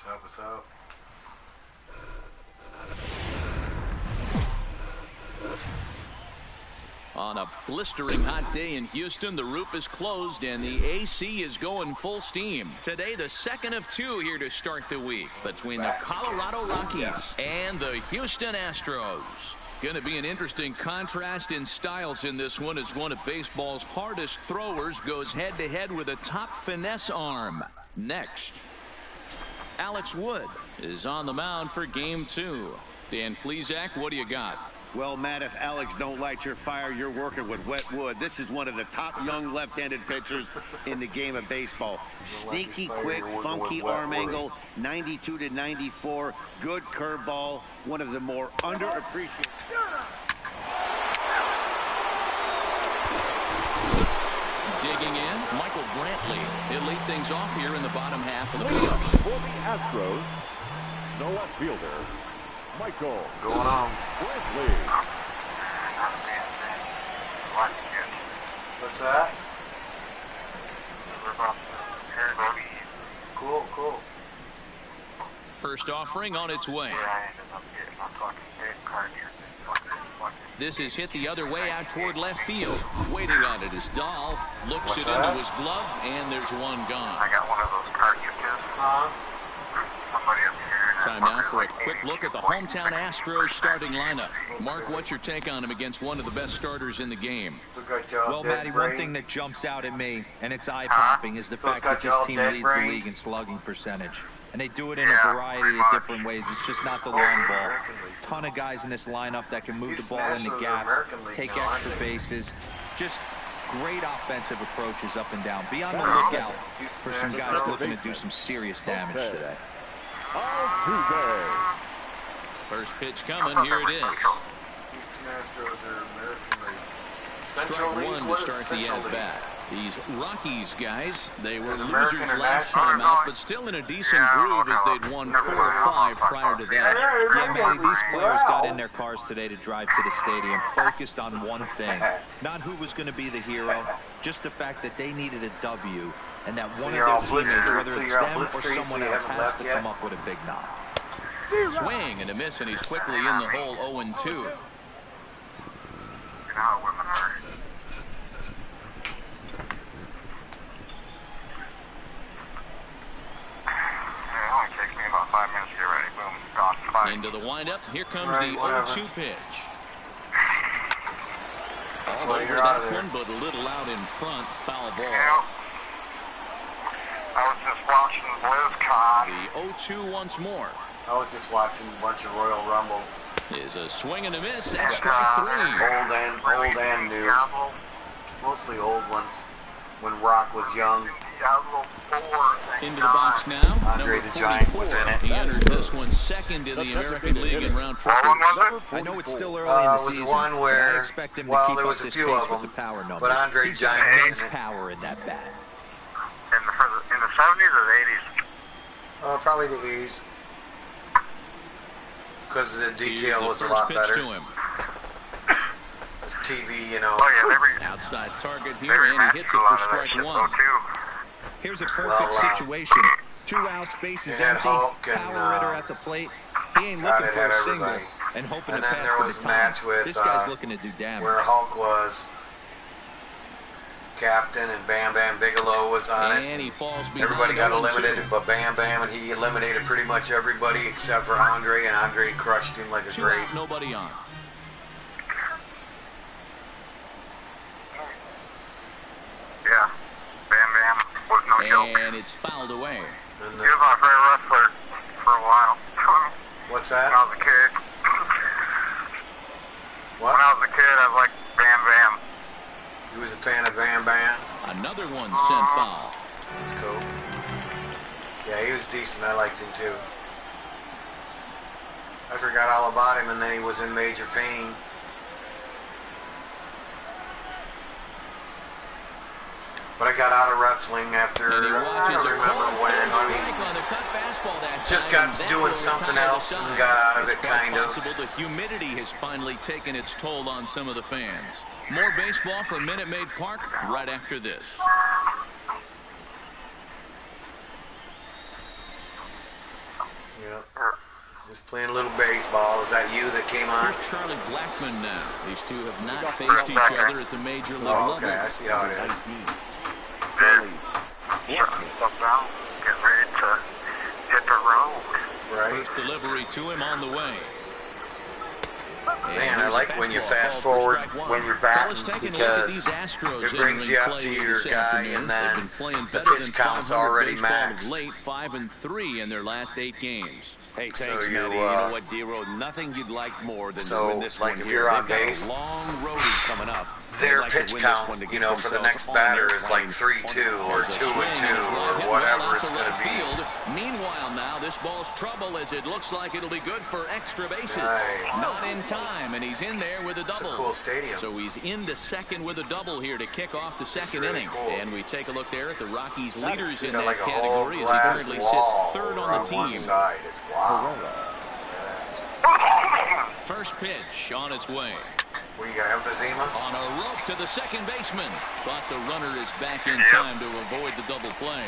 What's up? On a blistering hot day in Houston, the roof is closed and the AC is going full steam. Today, the second of two here to start the week between the Colorado Rockies and the Houston Astros. Going to be an interesting contrast in styles in this one as one of baseball's hardest throwers goes head-to-head with a top finesse arm. Next, Alex Wood is on the mound for game 2. Dan Plesac, what do you got? Well, Matt, if Alex don't light your fire, you're working with wet wood. This is one of the top young left-handed pitchers in the game of baseball. Sneaky, quick, funky arm angle, 92 to 94, good curveball, one of the more underappreciated. Digging in, Michael Brantley. He'll lead things off here in the bottom half of the first. For the Astros, the left fielder, Michael Going on. Brantley. What's that? Cool. First offering on its way. This is hit the other way out toward left field. Waiting on it is Dahl. Looks it into his glove, and there's one gone. I got one of those car gifts. Somebody up here. Time now for a quick look at the hometown Astros starting lineup. Mark, what's your take on him against one of the best starters in the game? Well, Matty, one thing that jumps out at me, and it's eye-popping, is the fact that this team leads the league in slugging percentage. And they do it in a variety of different ways. It's just not the long ball. Ton of guys in this lineup that can move the ball into gaps, take extra bases. Just great offensive approaches up and down. Be on the lookout for some guys looking to do some serious damage today. First pitch coming, here it is. Strike one to start the at-bat. These Rockies guys, they were losers last time out, but still in a decent groove as they'd won 4 or 5 prior to that. Yeah, Matty, these players got in their cars today to drive to the stadium, focused on one thing. Not who was going to be the hero, just the fact that they needed a W, and that one of their teammates, whether it's them or someone else, has to come up with a big knock. Swing and a miss, and he's quickly in the hole 0-2. About 5 minutes to get ready. Boom, gone. Into the windup. Here comes the 0-2 pitch. All over that one, but a little out in front. Foul ball. Yeah. I was just watching BlizzCon. The 0-2 once more. I was just watching a bunch of Royal Rumbles. Is a swing and a miss. That's strike 3. Old and new. Mostly old ones. When Rock was young. Into the box now. Andre the Giant was in it. He enters this one second in the American League in round 4. I know it's still early in the season. It was one where, well, there was a few of them, but Andre the Giant was in it. Power in that bat. In the 70s or the 80s? Probably the 80s. Because the detail was a lot better. It was TV, you know. Outside target here, and he hits it for strike 1. Here's a perfect situation. 2 outs, bases empty, power hitter at the plate. He ain't looking for a single and hoping to pass there was the a match with, this guy's looking to do damage. where Hulk was captain and Bam Bam Bigelow was on it. And he falls behind. Everybody got eliminated but Bam Bam, and he eliminated pretty much everybody except for Andre, and Andre crushed him like a 2 great. out, nobody on. Yeah. Bam Bam was no joke. And it's fouled away. He was my favorite wrestler for a while. What's When that? I was a kid. What? When I was a kid, I was like Bam Bam. He was a fan of Bam Bam. Another one sent foul. That's cool. Yeah, he was decent. I liked him too. I forgot all about him, and then he was in major pain. But I got out of wrestling after, And he I watches don't a remember call when. for a I mean, strike on the cut fastball that just time. got to That doing will something retire else the and side. got out of it, It's quite kind of. possible the humidity has finally taken its toll on some of the fans. More baseball from Minute Maid Park right after this. Yep. Just playing a little baseball. Is that you that came on? Here's Charlie Blackmon now. These two have not faced each other at the major league level. Okay, I see how it is. Step down. Get ready to hit the road. Right. First delivery to him on the way. Man, I like when you fast forward when you're batting because it brings you up to your guy, and then the pitch count's already maxed. Late 5-3 in their last 8 games. Hey, thanks, So you, Matty. You know what, D-Road? Nothing you'd like more than to win this like one if here. you're on They've got a base, long roadie coming up. their They'd like to pitch win this count, one to get you know, for the themselves next on batter their is like plane. 3-2 or 2-2 or whatever it's going to be. Meanwhile, now this ball's trouble as it looks like it'll be good for extra bases. Nice. Not in time, and he's in there with a It's a double. cool stadium. So he's into second with a double here to kick off the second really inning. cool. And we take a look there at the Rockies' leaders in Got that like a whole category as he glass currently wall sits third over on the one team. side. It's wow. First pitch on its way. What, you got emphysema? On a rope to the second baseman. But the runner is back in time to avoid the double play.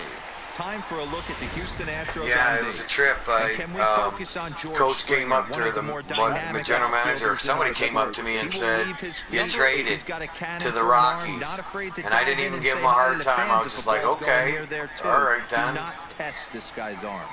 Time for a look at the Houston Astros. Yeah, it was a trip. Coach came up to the general manager. Somebody came up to me and said, "You traded to the Rockies," and I didn't even give him a hard time. I was just like, "Okay, all right then." Do not test this guy's arm.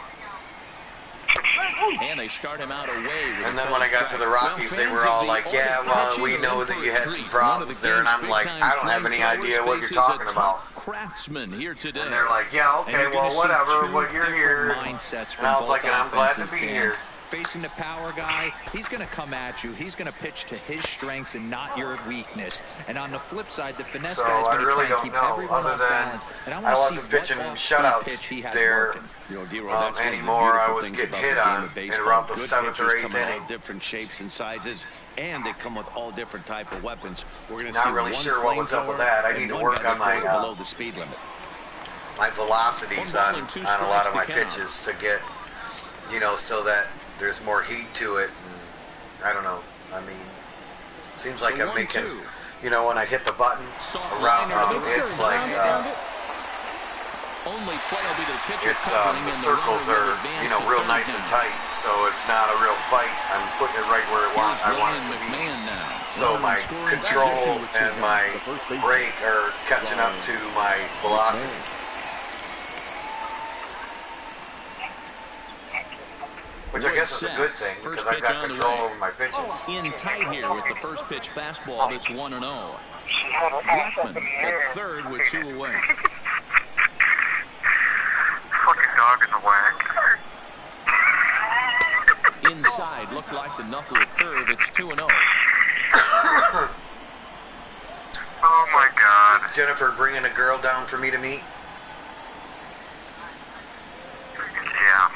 And they start him out away. And then when I got to the Rockies, they were all like, "Yeah, well, we know that you had some problems there," and I'm like, "I don't have any idea what you're talking about." Craftsman here today. And they're like, "Yeah, okay, well, whatever, but you're here." And I was like, "And I'm glad to be here." Facing the power guy, he's going to come at you. He's going to pitch to his strengths and not your weakness. And on the flip side, the finesse So guy is I going to really try and don't keep know, everyone other off than balance. And I want to wasn't see pitching what shutouts there. Any anymore. I was getting hit on in around the 7th or 8th inning. All different shapes and sizes, and they come with all different type of weapons. We're going to Not see really one sure what was up with flamethrower that. I and need to one work guy on my that goes below the speed limit. my velocities on a lot of my to count. pitches to get, you know, so that there's more heat to it. And I don't know. I mean, seems like I'm making, you know, when I hit the button around, it's like only play will be the pitcher it's the circles are, you know, real nice and tight, so it's not a real fight. I'm putting it right where I want it to be. So my control and my brake are catching up to my velocity. Which I guess is a good thing because I've got control over my pitches. In tight here with the first pitch fastball that's 1-0. Blackmon at third with 2 away. Fucking dog in the whack. Inside looked like the knuckle curve. It's 2-0. Oh my God. Is Jennifer bringing a girl down for me to meet? Yeah.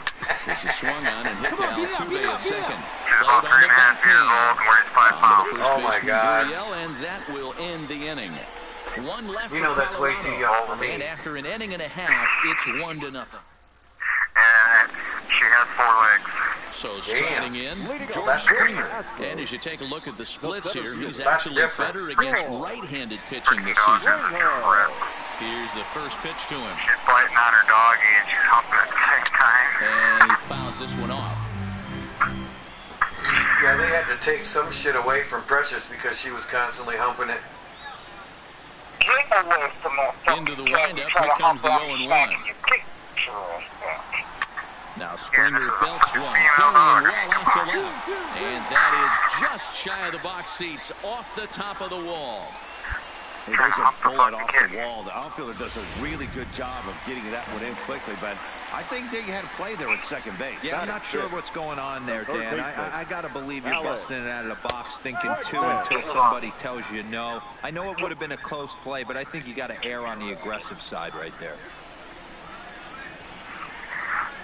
This is swung on and hit to Altuve at second. She's about 3.5 years old and weighs 5 pounds. Oh my God. And that will end the inning. One left. You know that's way too young for me. And after an inning and a half, it's 1-0. And she has 4 legs. So starting in, George That's Springer. different. And as you take a look at the splits here, he's That's actually different. better against right-handed pitching this Dog season. is a flip. Here's the first pitch to him. She's biting on her doggy and she's humping at the same time. And he fouls this one off. Yeah, they had to take some shit away from Precious because she was constantly humping it. Get away from that. Into the windup, here comes the 0-1. Now Springer belts one, carrying well out to left. And that is just shy of the box seats, off the top of the wall. Hey, there's a bullet off the wall. The outfielder does a really good job of getting that one in quickly, but I think they had a play there at second base. Yeah, I'm not sure what's going on there, Dan. I got to believe you're busting it out of the box thinking 2 until somebody tells you no. I know it would have been a close play, but I think you got to err on the aggressive side right there.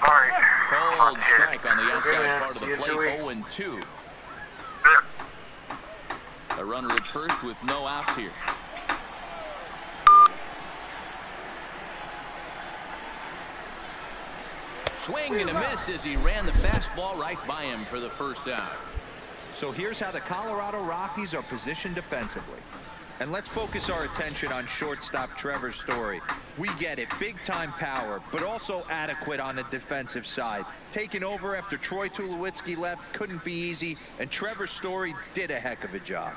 All right. Cold strike on the outside man. part of See the you in 2 plate, weeks. 0-2. A runner at first with no outs here. Swing and a miss as he ran the fastball right by him for the first out. So here's how the Colorado Rockies are positioned defensively. And let's focus our attention on shortstop Trevor Story. We get it, big-time power, but also adequate on the defensive side. Taking over after Troy Tulowitzki left couldn't be easy, and Trevor Story did a heck of a job.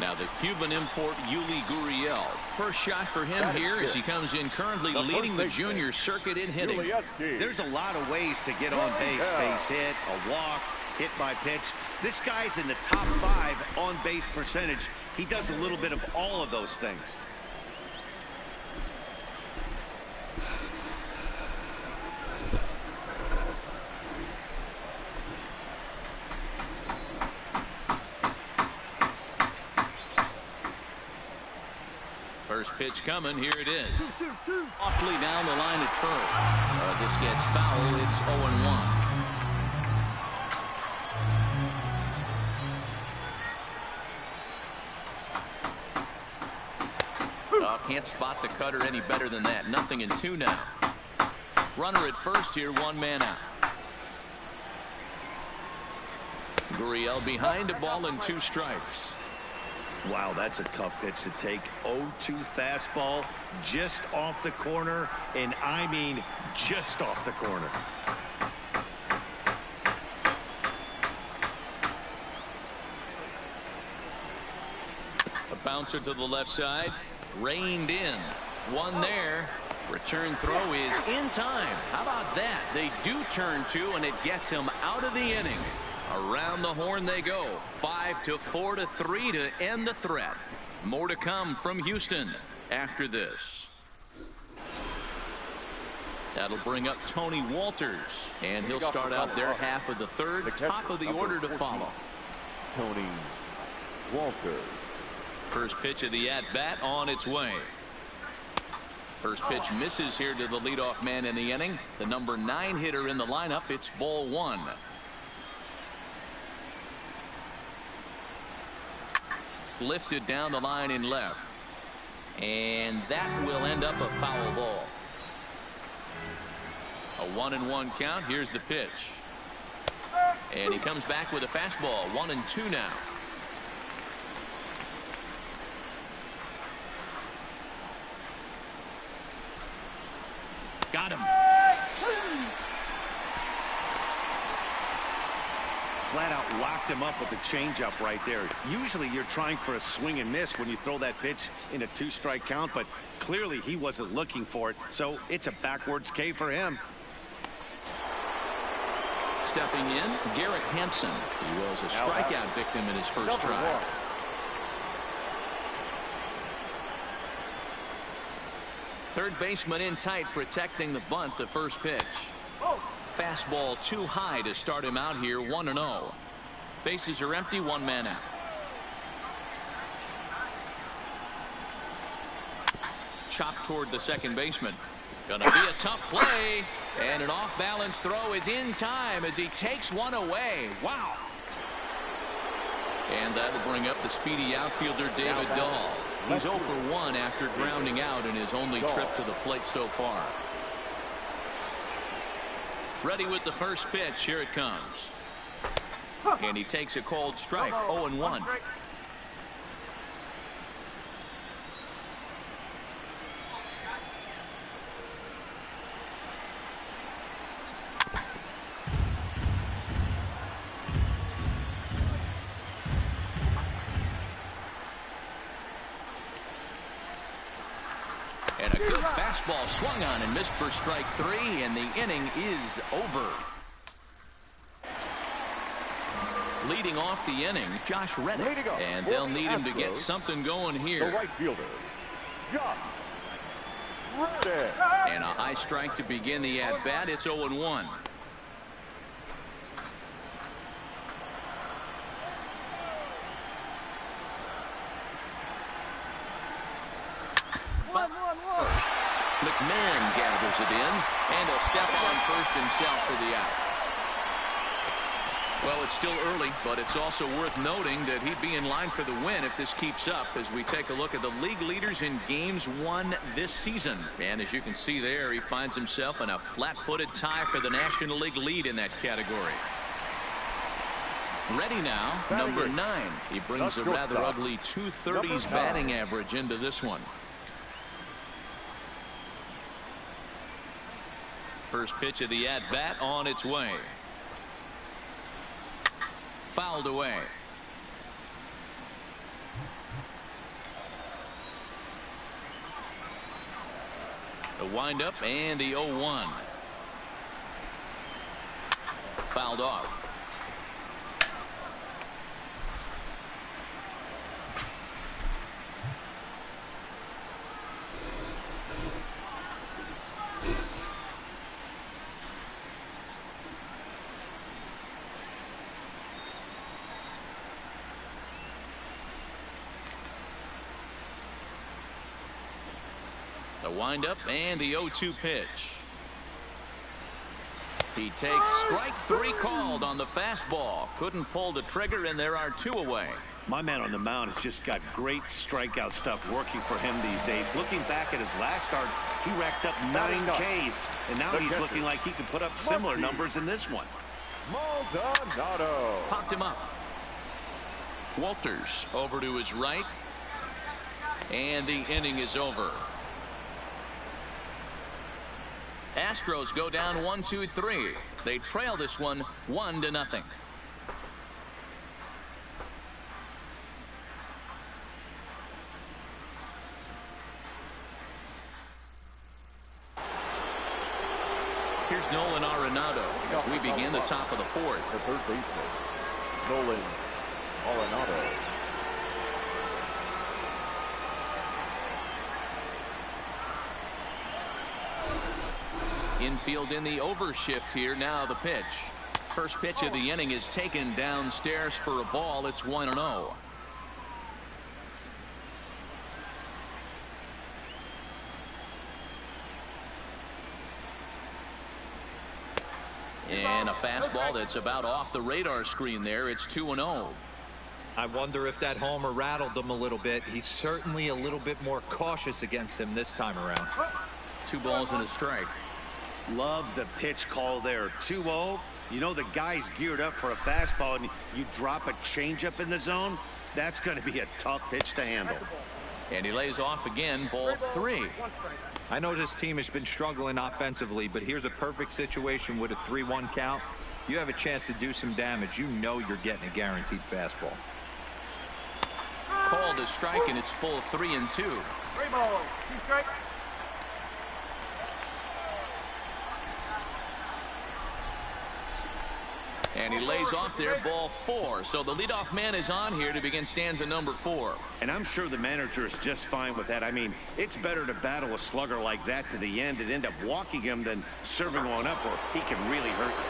Now the Cuban import Yuli Gurriel. First shot for him here as he comes in currently leading the junior circuit in hitting. There's a lot of ways to get on base. Base hit, a walk, hit by pitch. This guy's in the top 5 on base percentage. He does a little bit of all of those things. First pitch coming. Here it is. Awfully down the line at first. This gets foul. It's 0-1. Can't spot the cutter any better than that. 0-2 now. Runner at first here, 1 man out. Gurriel behind, a ball and 2 strikes. Wow, that's a tough pitch to take. 0-2 fastball just off the corner, and I mean just off the corner. A bouncer to the left side. Reined in. 1 there. Return throw is in time. How about that? They do turn 2, and it gets him out of the inning. Around the horn they go. 5-4-3 to end the threat. More to come from Houston after this. That'll bring up Tony Walters, and he'll start out their half of the third. Top of the order to follow. Tony Walters. First pitch of the at-bat on its way. First pitch misses here to the leadoff man in the inning. The number 9 hitter in the lineup. It's ball 1. Lifted down the line in left. And that will end up a foul ball. A 1-1 count. Here's the pitch. And he comes back with a fastball. 1-2 now. Got him. Flat out locked him up with a changeup right there. Usually you're trying for a swing and miss when you throw that pitch in a 2-strike count, but clearly he wasn't looking for it, so it's a backwards K for him. Stepping in, Garrett Hampson. He was a strikeout victim in his first try. Third baseman in tight, protecting the bunt. The first pitch. Fastball too high to start him out here. 1-0. Bases are empty. 1 man out. Chopped toward the second baseman. Gonna be a tough play, and an off-balance throw is in time as he takes one away. Wow. And that'll bring up the speedy outfielder David Dahl. He's 0 for 1 after grounding out in his only trip to the plate so far. Ready with the first pitch. Here it comes. And he takes a cold strike. 0-1. And a good fastball swung on and missed for strike 3, and the inning is over. Leading off the inning, Josh Reddick, and they'll need him to get something going here. The right fielder, Josh Reddick. And a high strike to begin the at-bat. It's 0-1. McMahon gathers it in, and he'll step on first himself for the out. Well, it's still early, but it's also worth noting that he'd be in line for the win if this keeps up as we take a look at the league leaders in games won this season. And as you can see there, he finds himself in a flat-footed tie for the National League lead in that category. Ready now, number 9. He brings a rather ugly 230s batting average into this one. First pitch of the at-bat on its way. Fouled away. The windup and the 0-1. Fouled off. The windup and the 0-2 pitch. He takes strike 3 called on the fastball. Couldn't pull the trigger, and there are 2 away. My man on the mound has just got great strikeout stuff working for him these days. Looking back at his last start, he racked up 9 Ks, and now he's looking like he could put up similar numbers in this one. Maldonado. Popped him up. Walters over to his right, and the inning is over. Astros go down 1-2-3. They trail this one 1-0. Here's Nolan Arenado as we begin the top of the 4th. The third baseman, Nolan Arenado. Infield in the overshift here. Now the pitch. First pitch of the inning is taken downstairs for a ball. It's 1-0. And a fastball that's about off the radar screen there. It's 2-0. I wonder if that homer rattled him a little bit. He's certainly a little bit more cautious against him this time around. 2 balls and a strike. Love the pitch call there. 2-0. You know the guy's geared up for a fastball, and you drop a changeup in the zone. That's going to be a tough pitch to handle. And he lays off again. Ball 3. I know this team has been struggling offensively, but here's a perfect situation with a 3-1 count. You have a chance to do some damage. You know you're getting a guaranteed fastball. Called a strike, and it's full 3-2. 3 balls, 2 strikes. And he lays off there. Ball 4. So the leadoff man is on here to begin stanza number 4. And I'm sure the manager is just fine with that. I mean, it's better to battle a slugger like that to the end and end up walking him than serving on up, or he can really hurt you.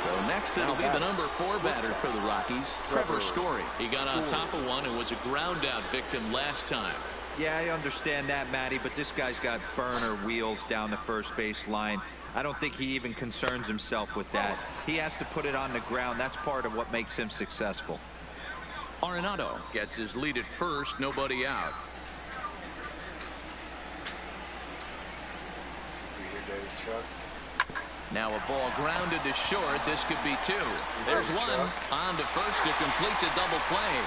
So next it'll be the number 4 batter for the Rockies, Trevor Story. He got on top of one and was a ground out victim last time. Yeah, I understand that, Matty, but this guy's got burner wheels down the first base line. I don't think he even concerns himself with that. He has to put it on the ground. That's part of what makes him successful. Arenado gets his lead at first, nobody out. Now a ball grounded to short. This could be 2. There's 1 on to first to complete the double play.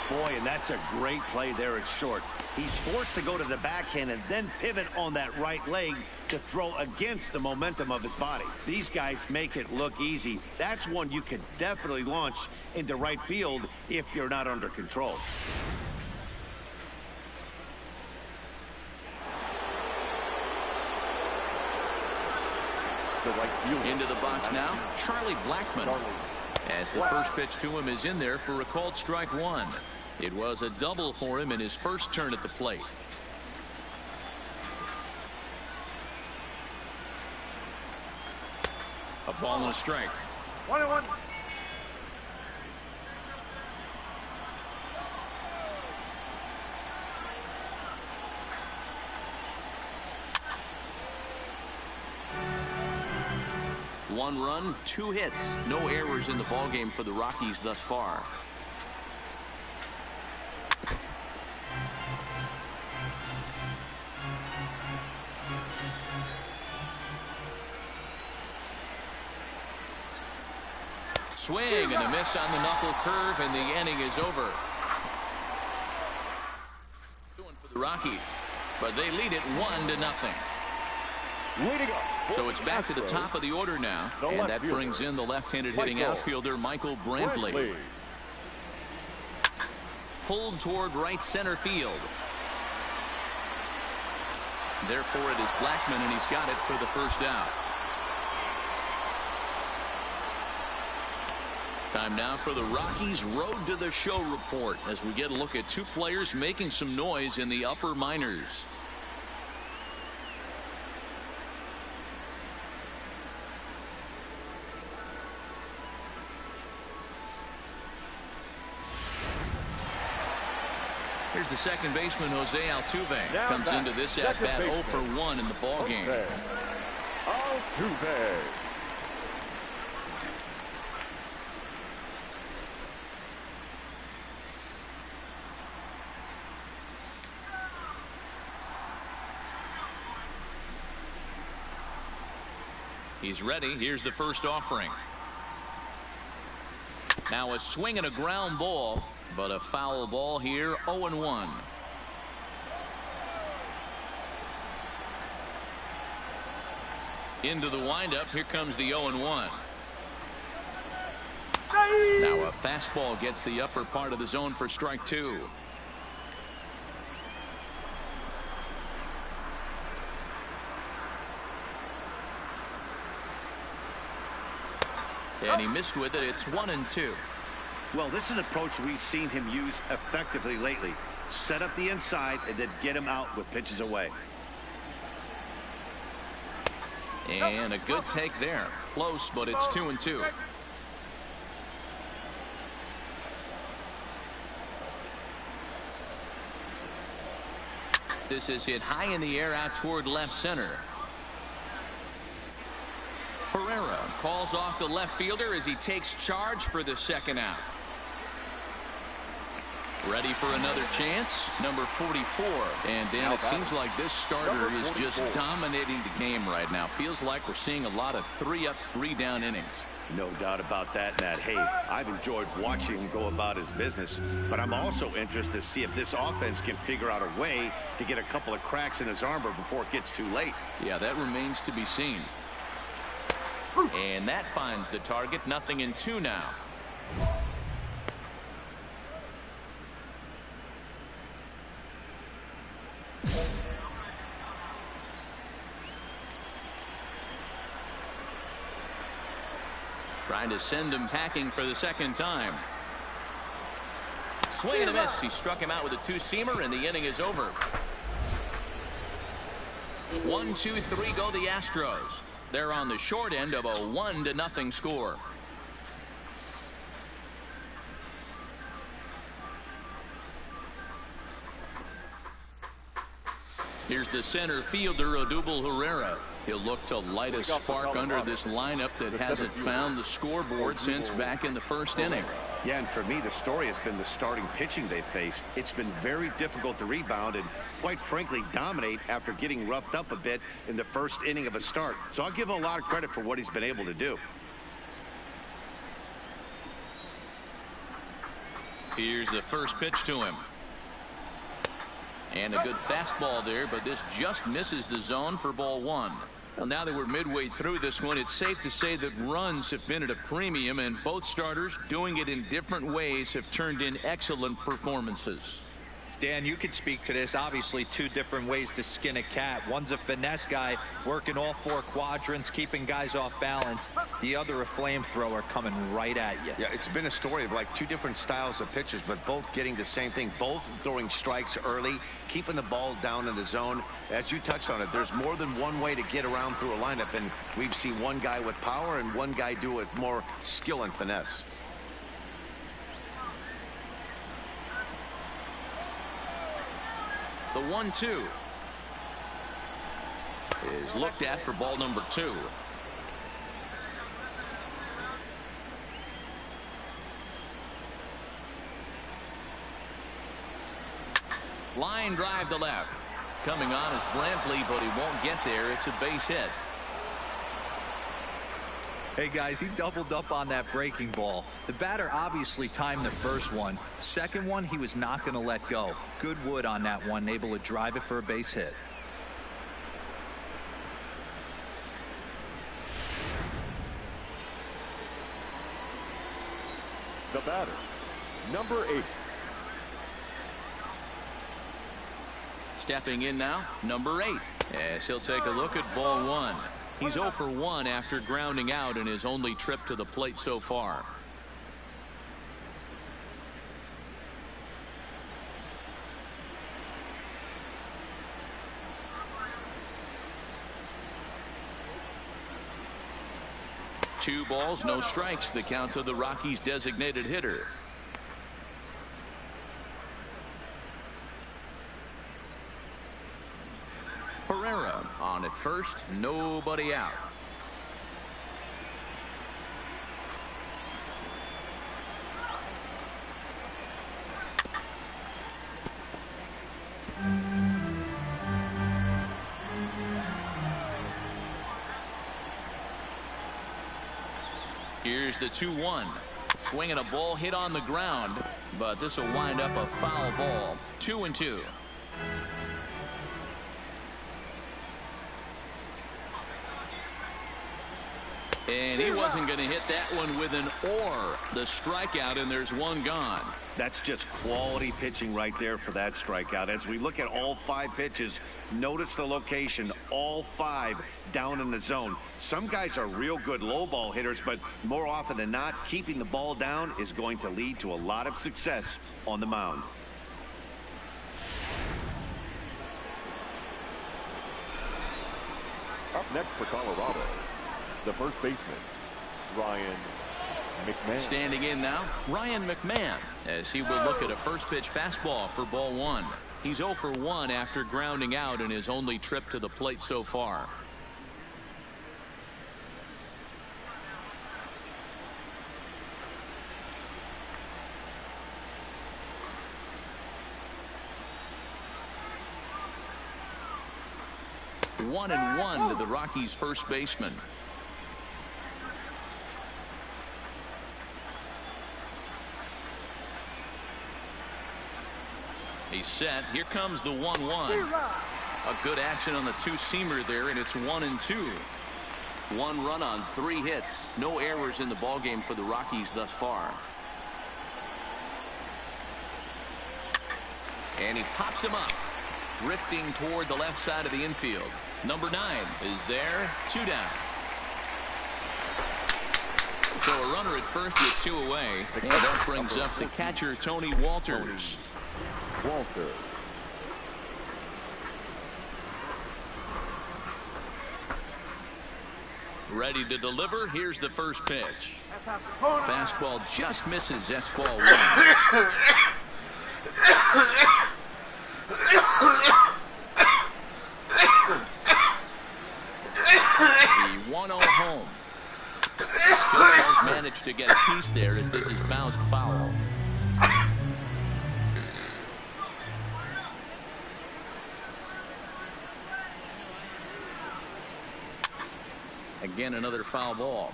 Boy, and that's a great play there at short. He's forced to go to the backhand and then pivot on that right leg to throw against the momentum of his body. These guys make it look easy. That's one you could definitely launch into right field if you're not under control. Into the box now, Charlie Blackmon. As the first pitch to him is in there for a called strike 1. It was a double for him in his first turn at the plate. A ball and a strike. 1-1. One run, 2 hits, no errors in the ballgame for the Rockies thus far. swing and a miss on the knuckle curve, and the inning is over. For the Rockies, but they lead it 1-0. So it's back to the top of the order now, and that brings in the left-handed hitting outfielder Michael Brantley. Pulled toward right center field. Therefore, it is Blackman, and he's got it for the first out. Time now for the Rockies Road to the Show report as we get a look at two players making some noise in the upper minors. Here's the second baseman, Jose Altuve. Comes into this at-bat 0 for 1 in the ballgame. Altuve. He's ready. Here's the first offering. Now a swing and a ground ball, but a foul ball here, 0-1. Into the windup. Here comes the 0-1. Now a fastball gets the upper part of the zone for strike 2. And he missed with it. It's 1-2. Well, this is an approach we've seen him use effectively lately. Set up the inside and then get him out with pitches away. And a good take there. Close, but it's 2-2. This is hit high in the air out toward left center. Herrera calls off the left fielder as he takes charge for the second out. Ready for another chance, number 44. And Dan, it seems like this starter is just dominating the game right now. Feels like we're seeing a lot of 3-up, 3-down innings. No doubt about that, Matt. Hey, I've enjoyed watching him go about his business, but I'm also interested to see if this offense can figure out a way to get a couple of cracks in his armor before it gets too late. Yeah, that remains to be seen. And that finds the target. 0-2 now. Trying to send him packing for the second time. Swing and a miss. He struck him out with a two-seamer, and the inning is over. 1-2-3 go the Astros. They're on the short end of a 1-0 score. Here's the center fielder, Odubel Herrera. He'll look to light a spark under this lineup that hasn't found the scoreboard since back in the first inning. Yeah, and for me, the story has been the starting pitching they've faced. It's been very difficult to rebound and, quite frankly, dominate after getting roughed up a bit in the first inning of a start. So I'll give him a lot of credit for what he's been able to do. Here's the first pitch to him. And a good fastball there, but this just misses the zone for ball 1. Well, now that we're midway through this one, it's safe to say that runs have been at a premium, and both starters, doing it in different ways, have turned in excellent performances. Dan, you could speak to this. Obviously, two different ways to skin a cat. One's a finesse guy, working all 4 quadrants, keeping guys off balance. The other, a flamethrower coming right at you. Yeah, it's been a story of like 2 different styles of pitchers, but both getting the same thing. Both throwing strikes early, keeping the ball down in the zone. As you touched on it, there's more than one way to get around through a lineup, and we've seen one guy with power and one guy do it with more skill and finesse. The 1-2 is looked at for ball number 2. Line drive to left. Coming on is Brantley, but he won't get there. It's a base hit. Hey, guys, he doubled up on that breaking ball. The batter obviously timed the first one. Second one, he was not going to let go. Good wood on that one, able to drive it for a base hit. The batter, number 8. Stepping in now, number 8, as he'll take a look at ball 1. He's 0 for 1 after grounding out in his only trip to the plate so far. Two balls, no strikes, the count of the Rockies' designated hitter. Herrera on at first, nobody out. Here's the 2-1. Swinging a ball hit on the ground, but this will wind up a foul ball. 2-2. And he wasn't going to hit that one with an or. The strikeout, and there's one gone. That's just quality pitching right there for that strikeout. As we look at all 5 pitches, notice the location, all 5 down in the zone. Some guys are real good low ball hitters, but more often than not, keeping the ball down is going to lead to a lot of success on the mound. Up next for Colorado, the first baseman, Ryan McMahon. Standing in now, Ryan McMahon, as he will look at a first pitch fastball for ball 1. He's 0 for 1 after grounding out in his only trip to the plate so far. One and one to the Rockies' first baseman. He's set. Here comes the 1-1. A good action on the two-seamer there, and it's 1-2. 1 run on 3 hits. No errors in the ballgame for the Rockies thus far. And he pops him up, drifting toward the left side of the infield. Number 9 is there. 2 down. So a runner at first with 2 away, and that brings up the catcher, Tony Walters. Ready to deliver. Here's the first pitch. Fastball just misses. That's ball 1. The 1-0 home. Still managed to get a piece there as this is bounced foul. Again, another foul ball.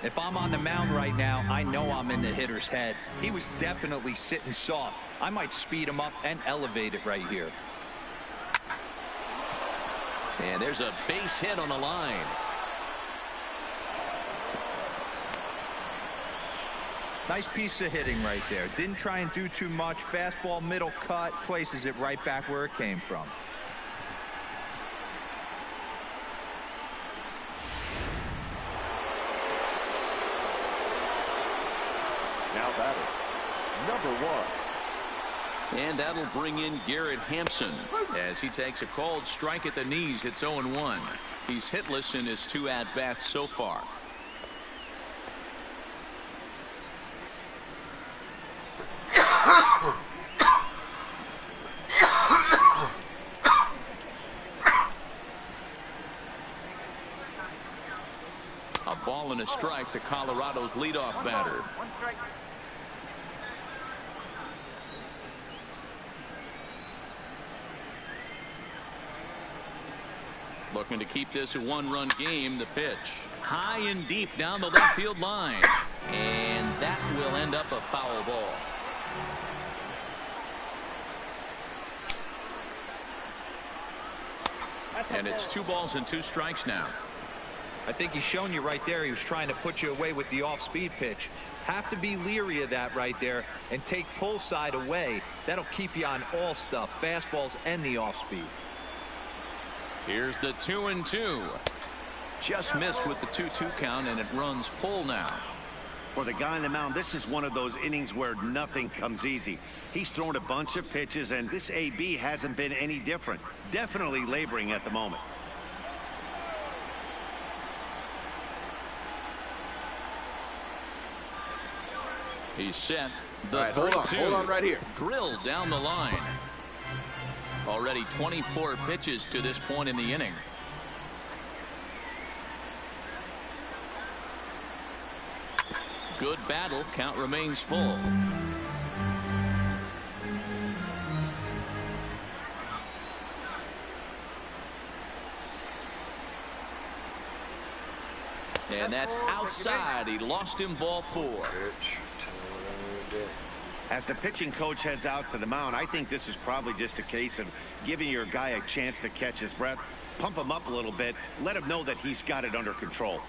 If I'm on the mound right now, I know I'm in the hitter's head. He was definitely sitting soft. I might speed him up and elevate it right here. And there's a base hit on the line. Nice piece of hitting right there. Didn't try and do too much. Fastball, middle cut, places it right back where it came from. Now batter, number 1. And that'll bring in Garrett Hampson as he takes a called strike at the knees. It's 0-1. He's hitless in his 2 at-bats so far. A ball and a strike to Colorado's leadoff batter. Looking to keep this a one-run game. The pitch high and deep down the left field line, and that will end up a foul ball. And it's 2 balls and 2 strikes now. I think he's shown you right there. He was trying to put you away with the off-speed pitch. Have to be leery of that right there and take pull side away. That'll keep you on all stuff, fastballs and the off-speed. Here's the 2-2. Just missed with the 2-2 count, and it runs full now. For the guy on the mound, this is one of those innings where nothing comes easy. He's thrown a bunch of pitches, and this AB hasn't been any different. Definitely laboring at the moment. He's set. The right, 3-2. hold on right here. Drilled down the line. Already 24 pitches to this point in the inning. Good battle. Count remains full. And that's outside. He lost him, ball 4. As the pitching coach heads out to the mound, I think this is probably just a case of giving your guy a chance to catch his breath, pump him up a little bit, let him know that he's got it under control.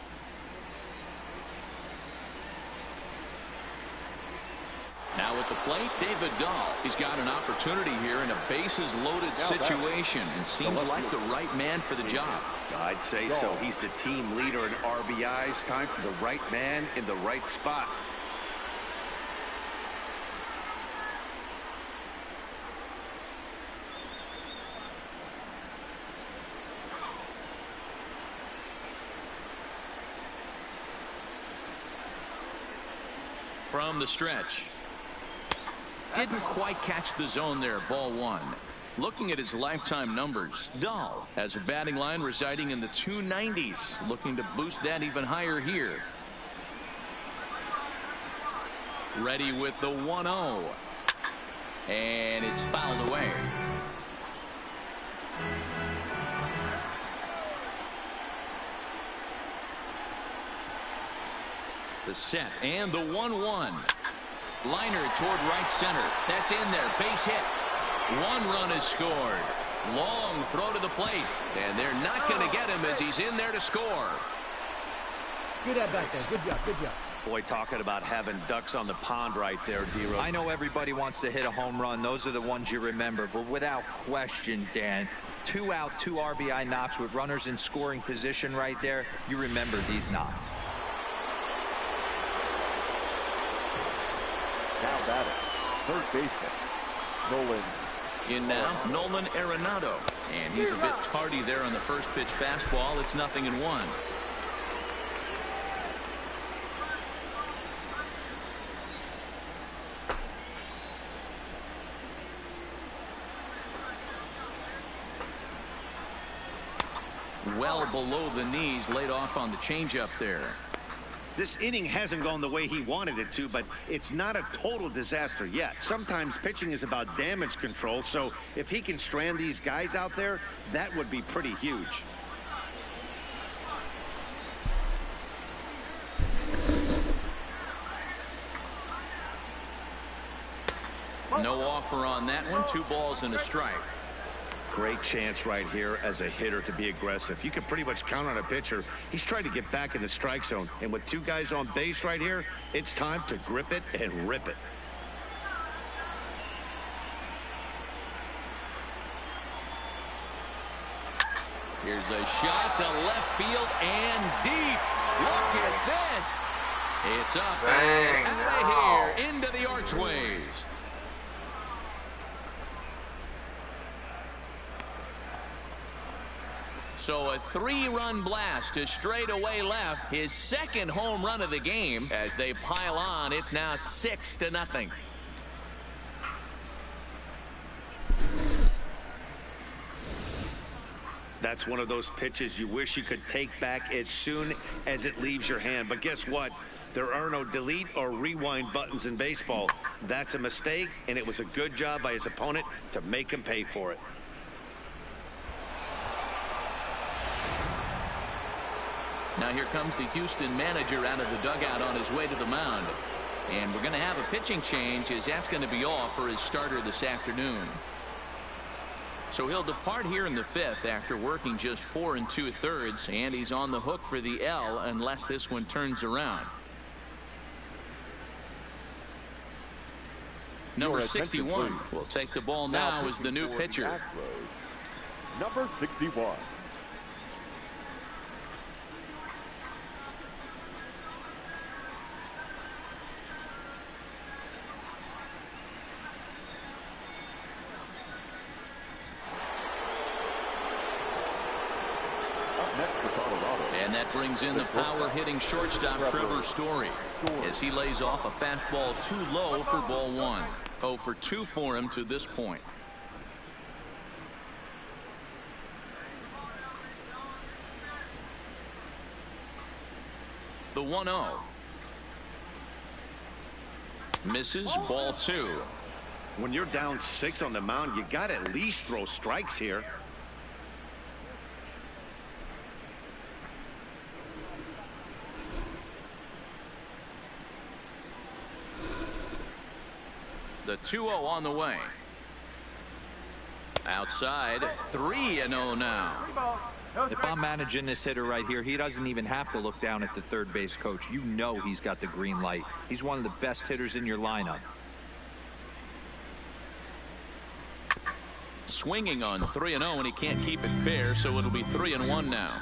Now at the plate, David Dahl. He's got an opportunity here in a bases-loaded situation and seems like the right man for the job. I'd say so. He's the team leader in RBIs. Time for the right man in the right spot. From the stretch. Didn't quite catch the zone there, ball 1. Looking at his lifetime numbers, Dahl has a batting line residing in the 290s, looking to boost that even higher here. Ready with the 1-0. And it's fouled away. The set and the 1-1. Liner toward right center. That's in there. Base hit. 1 run is scored. Long throw to the plate. And they're not going to get him as he's in there to score. Good at back there. Good job. Good job. Boy, talking about having ducks on the pond right there, D-Row. I know everybody wants to hit a home run. Those are the ones you remember. But without question, Dan, 2 out, 2 RBI knocks with runners in scoring position right there. You remember these knocks. Now batting, third baseman, Nolan. In now, Nolan Arenado. And he's a bit tardy there on the first pitch fastball. It's 0-1. Well below the knees, laid off on the changeup there. This inning hasn't gone the way he wanted it to, but it's not a total disaster yet. Sometimes pitching is about damage control, so if he can strand these guys out there, that would be pretty huge. No offer on that one. 2 balls and a strike. Great chance right here as a hitter to be aggressive. You can pretty much count on a pitcher. He's trying to get back in the strike zone. And with 2 guys on base right here, it's time to grip it and rip it. Here's a shot to left field and deep. Look at this. It's up and out of here into the archways. So a 3-run blast to straightaway left, his second home run of the game. As they pile on, it's now 6-0. That's one of those pitches you wish you could take back as soon as it leaves your hand. But guess what? There are no delete or rewind buttons in baseball. That's a mistake, and it was a good job by his opponent to make him pay for it. Now here comes the Houston manager out of the dugout on his way to the mound. And we're going to have a pitching change, as that's going to be off for his starter this afternoon. So he'll depart here in the 5th after working just 4 2/3, and he's on the hook for the L unless this one turns around. Number 61 will take the ball now as the new pitcher. Number 61. And that brings in the power-hitting shortstop Trevor Story, as he lays off a fastball too low for ball 1. 0 for 2 for him to this point. The 1-0. Misses, ball 2. When you're down 6 on the mound, you got to at least throw strikes here. The 2-0 on the way. Outside, 3-0 now. If I'm managing this hitter right here, he doesn't even have to look down at the third base coach. You know he's got the green light. He's one of the best hitters in your lineup. Swinging on 3-0, and he can't keep it fair, so it'll be 3-1 now.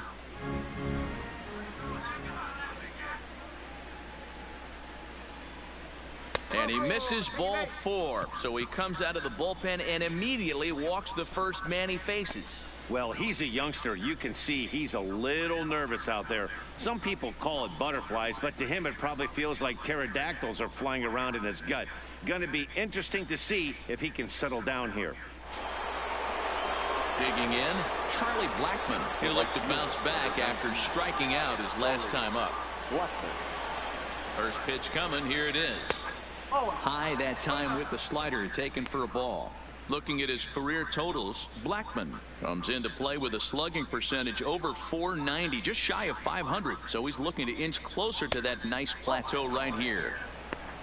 And he misses ball 4, so he comes out of the bullpen and immediately walks the first man he faces. Well, he's a youngster. You can see he's a little nervous out there. Some people call it butterflies, but to him it probably feels like pterodactyls are flying around in his gut. Going to be interesting to see if he can settle down here. Digging in, Charlie Blackmon. He'll look to bounce back after striking out his last time up. First pitch coming, here it is. High that time with the slider, taken for a ball. Looking at his career totals, Blackmon comes into play with a slugging percentage over .490, just shy of .500. So he's looking to inch closer to that nice plateau right here.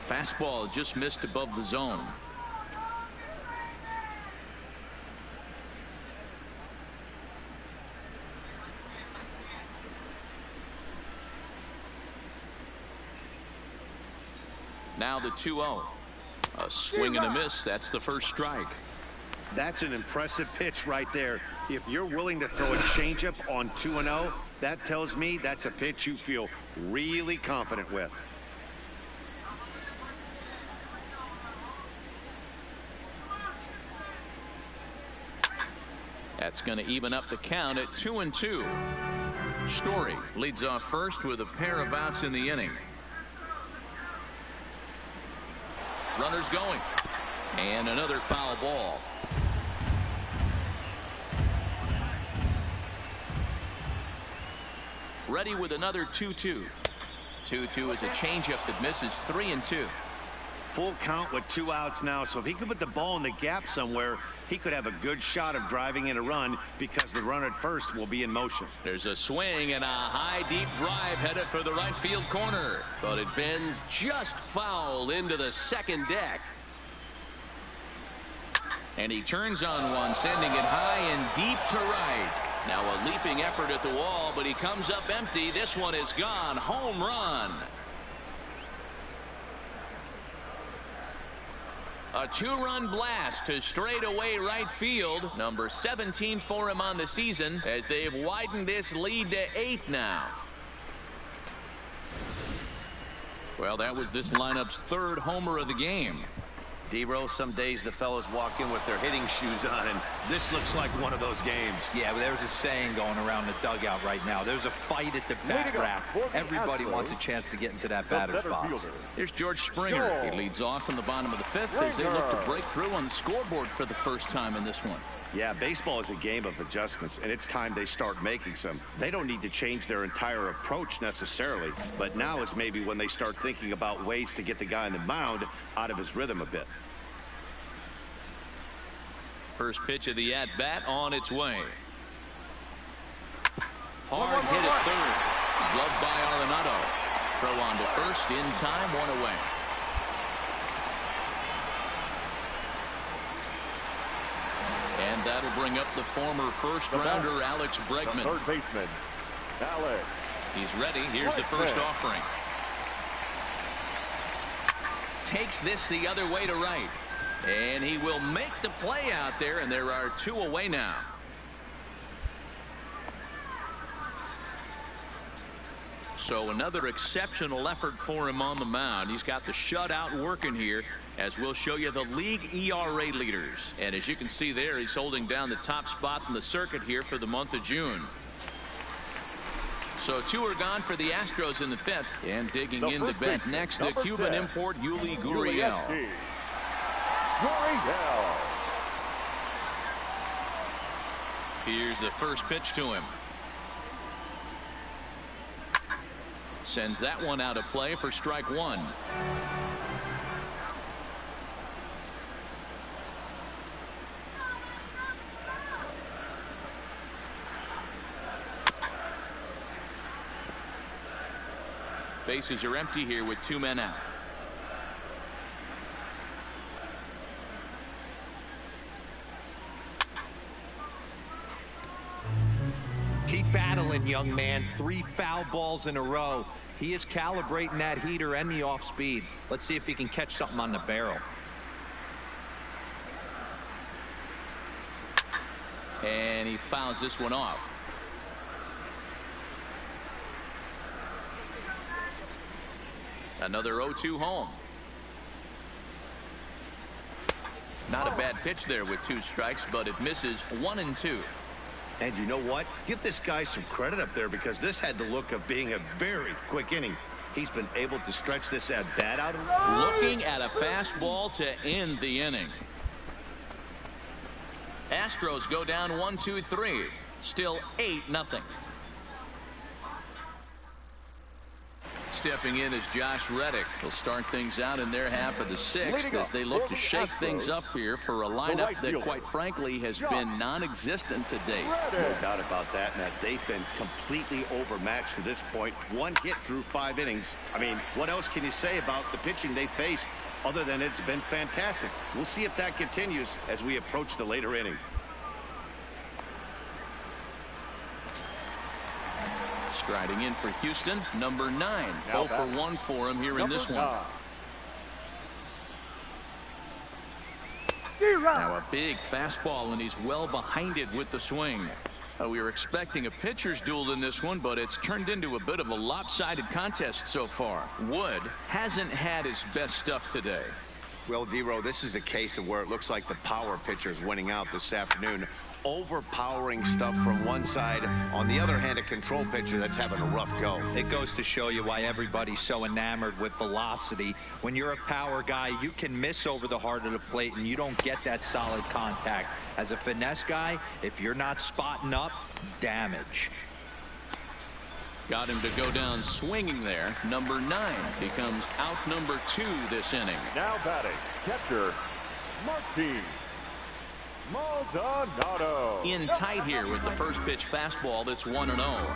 Fastball just missed above the zone. Now the 2-0. A swing and a miss. That's the first strike. That's an impressive pitch right there. If you're willing to throw a changeup on 2-0, that tells me that's a pitch you feel really confident with. That's going to even up the count at 2-2. Story leads off first with a pair of outs in the inning. Runners going. And another foul ball. Ready with another 2-2. 2-2 is a changeup that misses. 3-2. Full count with 2 outs now, so if he could put the ball in the gap somewhere, he could have a good shot of driving in a run because the runner at first will be in motion. There's a swing and a high deep drive headed for the right field corner, but it bends just foul into the second deck. And he turns on one, sending it high and deep to right. Now a leaping effort at the wall, but he comes up empty. This one is gone. Home run. A 2-run blast to straightaway right field. Number 17 for him on the season, as they've widened this lead to 8 now. Well, that was this lineup's 3rd homer of the game. D-Row, some days the fellas walk in with their hitting shoes on, and this looks like one of those games. Yeah, but there's a saying going around the dugout right now. There's a fight at the bat rack. Everybody wants a chance to get into that batter's box. Here's George Springer. He leads off in the bottom of the 5th as they look to break through on the scoreboard for the first time in this one. Yeah, baseball is a game of adjustments, and it's time they start making some. They don't need to change their entire approach necessarily, but now is maybe when they start thinking about ways to get the guy on the mound out of his rhythm a bit. First pitch of the at-bat on its way. Hard hit at third. Gloved by Arenado. Throw on to first in time, 1 away. And that'll bring up the former first-rounder Alex Bregman. Third baseman, Alex. He's ready. Here's the first offering. Takes this the other way to right. And he will make the play out there, and there are 2 away now. So another exceptional effort for him on the mound. He's got the shutout working here, as we'll show you the league ERA leaders. And as you can see there, he's holding down the top spot in the circuit here for the month of June. So 2 are gone for the Astros in the 5th. And digging in to bat next, the Cuban import Yuli Gurriel. Here's the first pitch to him. Sends that one out of play for strike 1. Bases are empty here with 2 men out. Keep battling, young man. 3 foul balls in a row. He is calibrating that heater and the off speed. Let's see if he can catch something on the barrel. And he fouls this one off. Another 0-2 home. Not a bad pitch there with 2 strikes, but it misses 1 and 2. And you know what? Give this guy some credit up there, because this had the look of being a very quick inning. He's been able to stretch this at bat out. Looking at a fastball to end the inning. Astros go down 1-2-3. Still 8-0. Stepping in is Josh Reddick. He'll start things out in their half of the 6th as they look to shake things up here for a lineup that, quite frankly, has been non-existent to date. No doubt about that, Matt. They've been completely overmatched to this point. 1 hit through 5 innings. I mean, what else can you say about the pitching they faced other than it's been fantastic? We'll see if that continues as we approach the later inning. Striding in for Houston, number 9. 0 for 1 for him here in this one. Now a big fastball, and he's well behind it with the swing. We were expecting a pitcher's duel in this one, but it's turned into a bit of a lopsided contest so far. Wood hasn't had his best stuff today. Well, D-Row, this is the case of where it looks like the power pitcher is winning out this afternoon. Overpowering stuff from one side. On the other hand, a control pitcher that's having a rough go. It goes to show you why everybody's so enamored with velocity. When you're a power guy, you can miss over the heart of the plate and you don't get that solid contact. As a finesse guy, if you're not spotting up, damage. Got him to go down swinging there. Number 9 becomes out number 2 this inning. Now batting, catcher Martin Maldonado. In tight here with the first pitch fastball that's 1-0.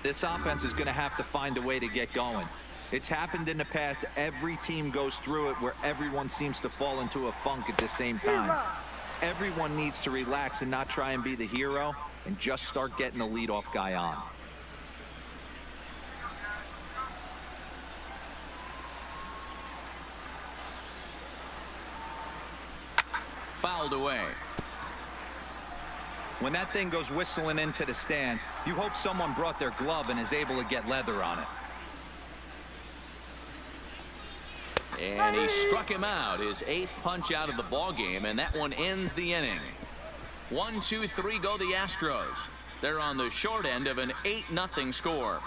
This offense is going to have to find a way to get going. It's happened in the past. Every team goes through it where everyone seems to fall into a funk at the same time. Everyone needs to relax and not try and be the hero and just start getting the leadoff guy on. Fouled away. When that thing goes whistling into the stands, you hope someone brought their glove and is able to get leather on it. And he struck him out, his 8th punch out of the ball game, and that one ends the inning. 1-2-3 go the Astros. They're on the short end of an 8-0 score.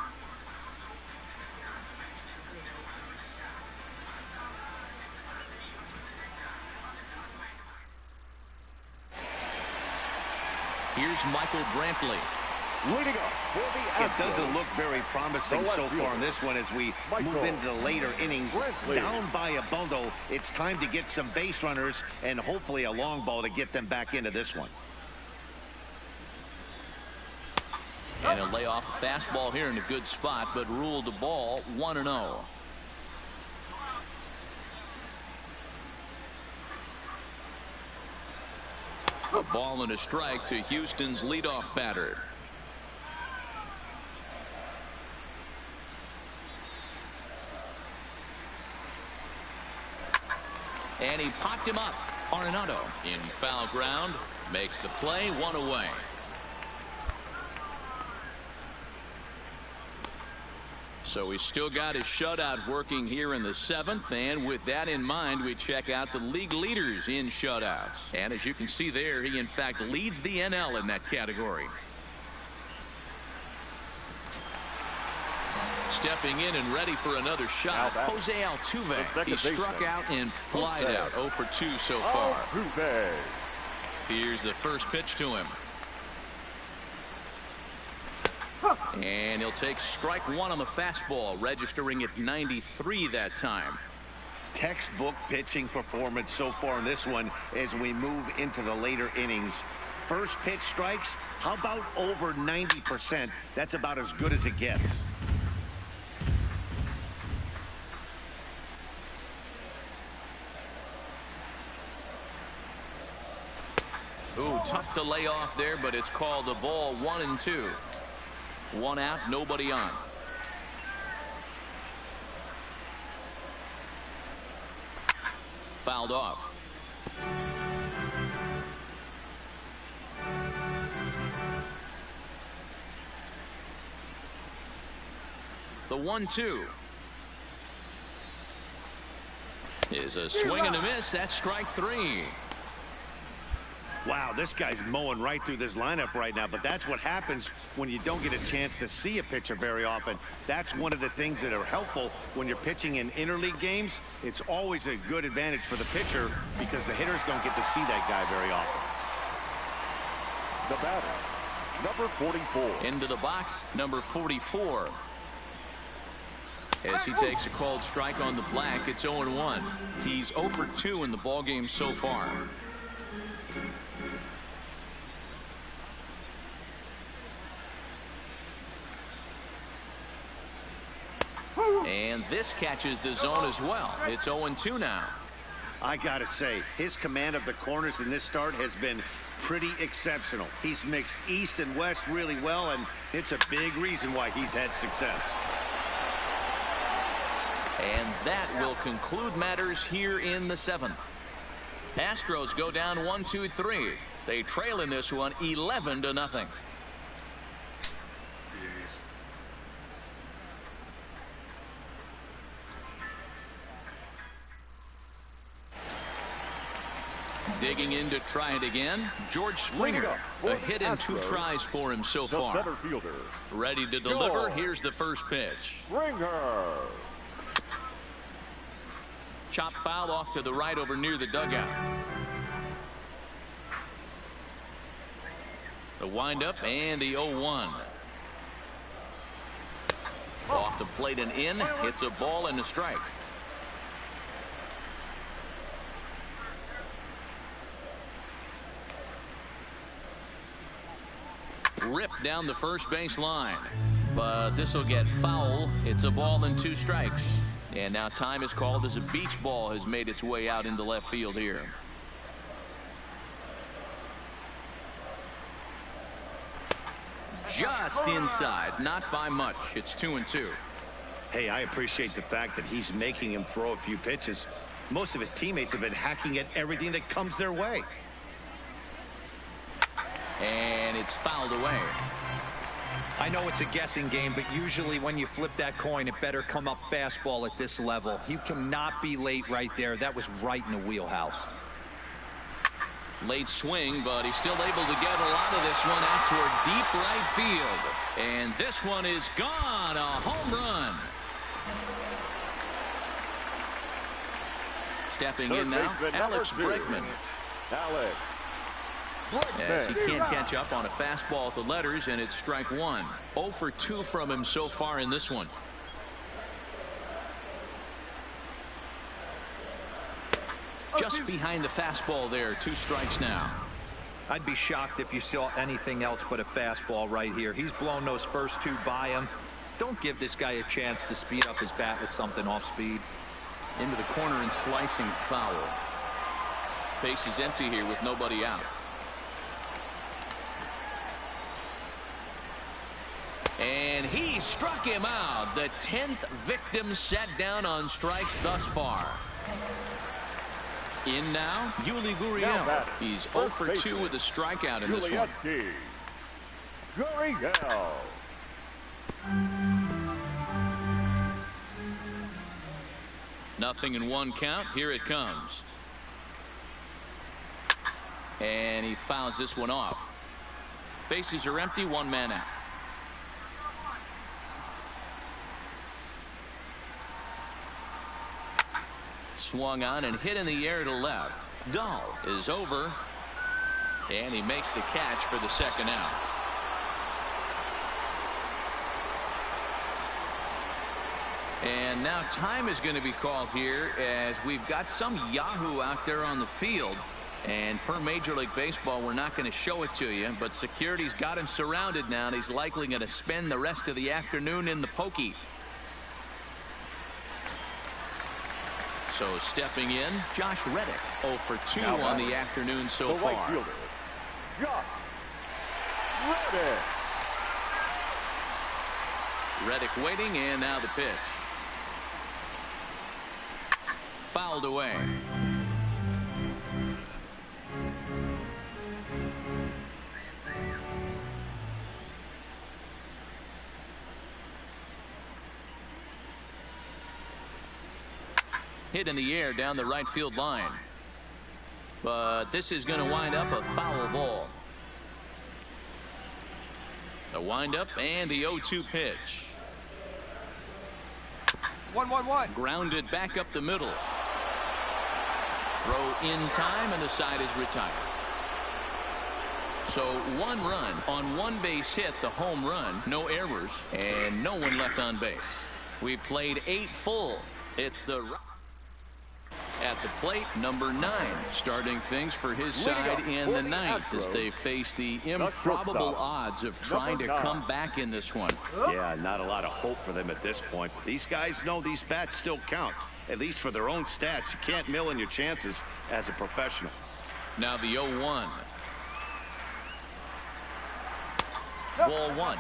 Here's Michael Brantley. Leading up for the Astros. It doesn't look very promising so far in this one as we move into the later innings. Down by a bundle, it's time to get some base runners and hopefully a long ball to get them back into this one. And he'll lay off a fastball here in a good spot, but ruled the ball 1-0. A ball and a strike to Houston's leadoff batter. And he popped him up. Arenado in foul ground makes the play, 1 away. So he's still got his shutout working here in the 7th, and with that in mind, we check out the league leaders in shutouts. And as you can see there, he in fact leads the NL in that category. Stepping in and ready for another shot, Jose Altuve. He struck out and flied out, 0 for 2 so far. Here's the first pitch to him. And he'll take strike 1 on the fastball, registering at 93 that time. Textbook pitching performance so far in this one as we move into the later innings. First pitch strikes, how about over 90%? That's about as good as it gets. Ooh, tough to lay off there, but it's called a ball, 1-2. 1 out, nobody on. Fouled off. The 1-2 is a swing and a miss. That's strike 3. Wow, this guy's mowing right through this lineup right now, but that's what happens when you don't get a chance to see a pitcher very often. That's one of the things that are helpful when you're pitching in interleague games. It's always a good advantage for the pitcher because the hitters don't get to see that guy very often. The batter, number 44. Into the box, number 44. As he takes a called strike on the black, it's 0-1. He's 0 for 2 in the ballgame so far. And this catches the zone as well. It's 0-2 now. I gotta say, his command of the corners in this start has been pretty exceptional. He's mixed east and west really well, and it's a big reason why he's had success. And that will conclude matters here in the 7th. Astros go down 1-2-3. They trail in this one 11-0. Digging in to try it again, George Springer. A hit and 2 tries for him so far. Center fielder. Ready to deliver. Here's the first pitch. Springer. Chop foul off to the right over near the dugout. The windup and the 0-1. Off the plate and in. It's a ball and a strike. Ripped down the first base line, but this will get foul. It's a ball and 2 strikes. And now time is called as a beach ball has made its way out into left field here. Just inside, not by much. It's 2-2. Hey, I appreciate the fact that he's making him throw a few pitches. Most of his teammates have been hacking at everything that comes their way. And it's fouled away. I know it's a guessing game, but usually when you flip that coin, it better come up fastball at this level. You cannot be late right there. That was right in the wheelhouse. Late swing, but he's still able to get a lot of this one out toward deep right field. And this one is gone. A home run. Stepping in now, Alex Bregman. Alex. As he can't catch up on a fastball at the letters, and it's strike 1. 0 for 2 from him so far in this one. Just behind the fastball there. 2 strikes now. I'd be shocked if you saw anything else but a fastball right here. He's blown those first two by him. Don't give this guy a chance to speed up his bat with something off speed. Into the corner and slicing foul. Base is empty here with nobody out. And he struck him out. The 10th victim set down on strikes thus far. In now, Yuli Gurriel. He's 0 for 2 with a strikeout in this one. Gurriel. Nothing in one count. Here it comes. And he fouls this one off. Bases are empty, one man out. Swung on and hit in the air to left. Dahl is over. And he makes the catch for the second out. And now time is going to be called here as we've got some Yahoo out there on the field. And per Major League Baseball, we're not going to show it to you, but security's got him surrounded now, and he's likely going to spend the rest of the afternoon in the pokey. So stepping in, Josh Reddick, 0 for 2 on the afternoon so far. Right fielder, Josh Reddick. Reddick waiting, and now the pitch. Fouled away. Hit in the air down the right field line. But this is going to wind up a foul ball. The windup and the 0-2 pitch. 1-1-1. Grounded back up the middle. Throw in time, and the side is retired. So 1 run on 1 base hit, the home run, no errors, and no one left on base. We played 8 full. It's the at the plate, number 9, starting things for his side in the 9th as they face the improbable odds of trying to come back in this one. Yeah, not a lot of hope for them at this point. These guys know these bats still count, at least for their own stats. You can't mill in your chances as a professional. Now the 0-1. Ball 1.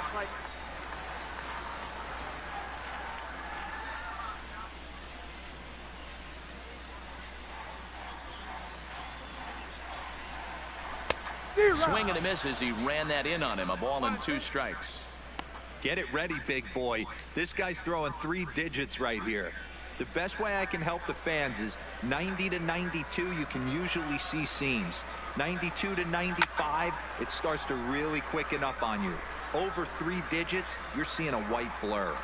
Swing and a miss as he ran that in on him. A ball and 2 strikes. Get it ready, big boy. This guy's throwing 3 digits right here. The best way I can help the fans is 90 to 92, you can usually see seams. 92 to 95, it starts to really quicken up on you. Over 3 digits, you're seeing a white blur.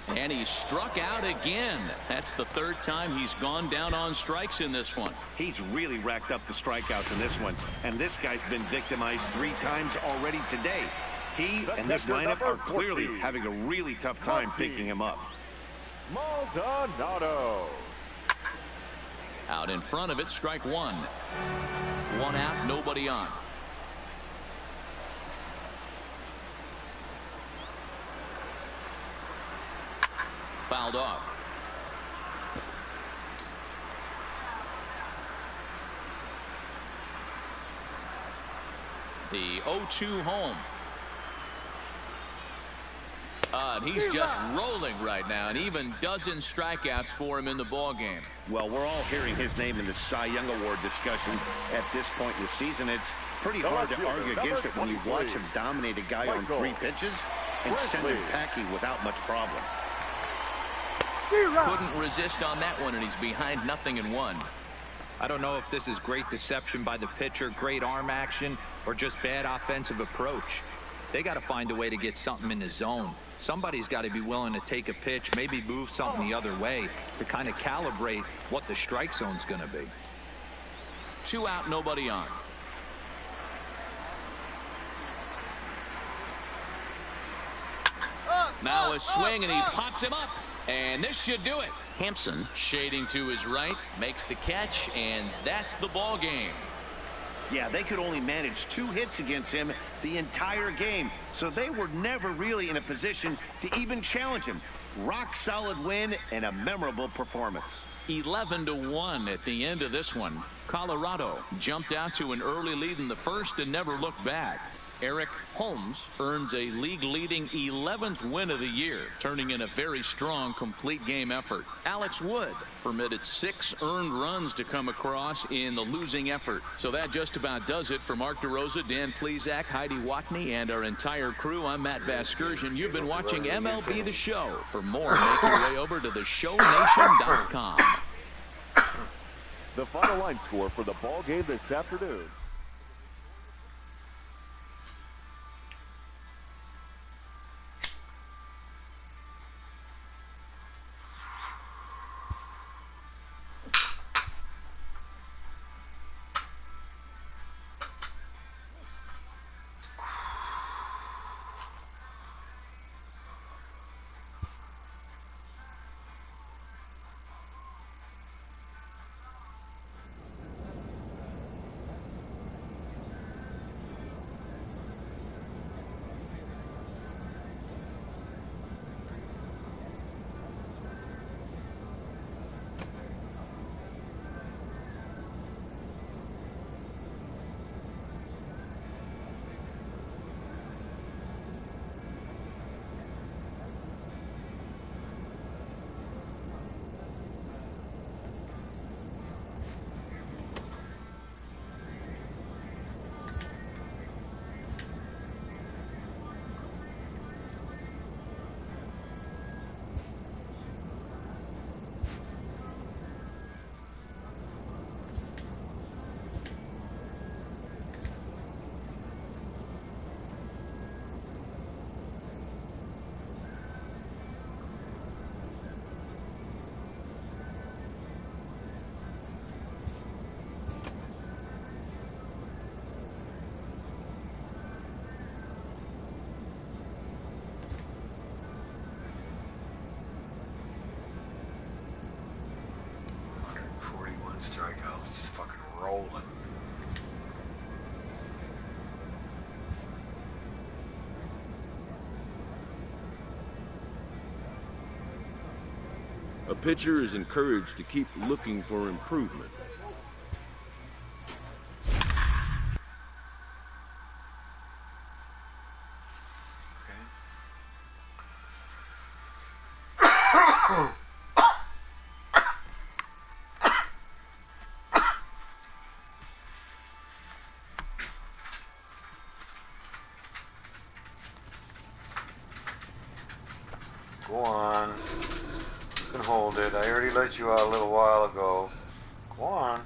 And he struck out again. That's the 3rd time he's gone down on strikes in this one. He's really racked up the strikeouts in this one, and this guy's been victimized 3 times already today. He and this lineup are clearly having a really tough time picking him up. Maldonado. Out in front of it, strike 1. 1 out, nobody on. Fouled off. The 0-2 home. And he's just rolling right now, and even dozen strikeouts for him in the ball game. Well, we're all hearing his name in the Cy Young Award discussion at this point in the season. It's pretty hard to argue against it when you watch him dominate a guy on 3 pitches and send him packing without much problem. Couldn't resist on that one, and he's behind 0-1. I don't know if this is great deception by the pitcher, great arm action, or just bad offensive approach. They got to find a way to get something in the zone. Somebody's got to be willing to take a pitch, maybe move something the other way to kind of calibrate what the strike zone's going to be. 2 out, nobody on. Now a swing, and he pops him up. And this should do it. Hampson shading to his right, makes the catch, and that's the ball game. Yeah, they could only manage 2 hits against him the entire game, so they were never really in a position to even challenge him. Rock solid win and a memorable performance. 11-1 at the end of this one. Colorado jumped out to an early lead in the first and never looked back. Eric Holmes earns a league-leading 11th win of the year, turning in a very strong complete game effort. Alex Wood permitted 6 earned runs to come across in the losing effort. So that just about does it for Mark DeRosa, Dan Plesac, Heidi Watney, and our entire crew. I'm Matt Vasgersian. You've been watching MLB The Show. For more, make your way over to theshownation.com. The final line score for the ball game this afternoon. Strikeouts, just fucking rolling. A pitcher is encouraged to keep looking for improvement. Go on. You can hold it. I already let you out a little while ago. Go on.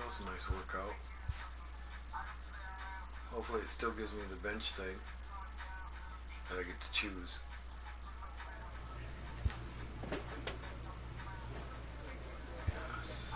was a nice workout. Hopefully it still gives me the bench thing that I get to choose. Yes.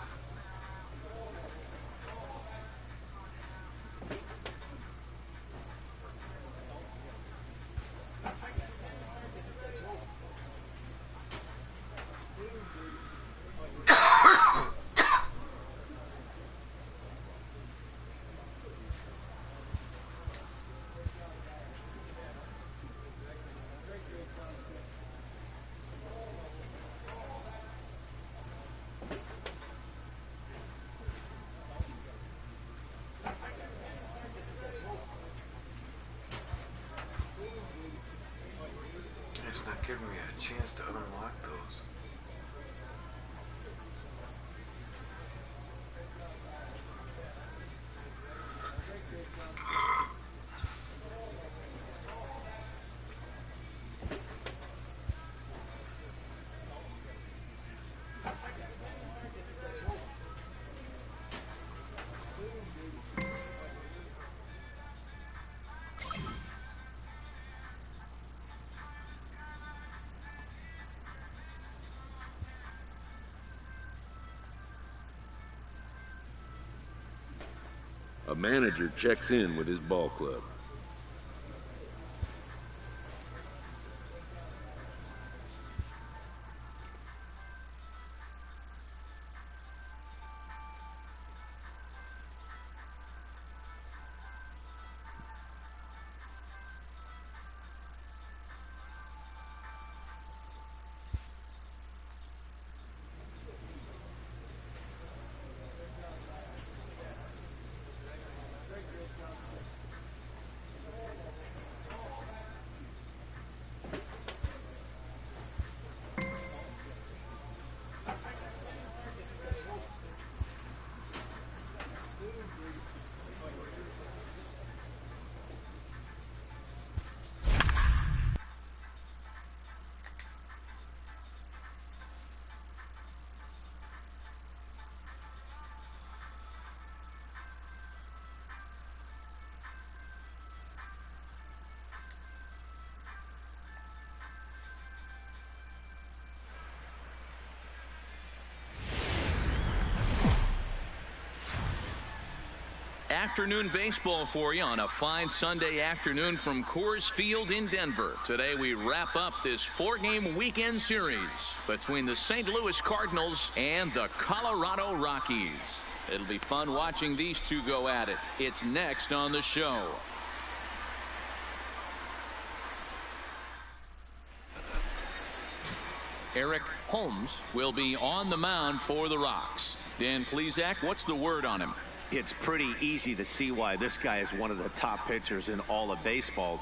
It's not giving me a chance to unlock those. A manager checks in with his ball club. Afternoon baseball for you on a fine Sunday afternoon from Coors Field in Denver. Today we wrap up this 4-game weekend series between the St. Louis Cardinals and the Colorado Rockies. It'll be fun watching these two go at it. It's next on the show. Eric Holmes will be on the mound for the Rocks. Dan Plesac, what's the word on him? It's pretty easy to see why this guy is one of the top pitchers in all of baseball.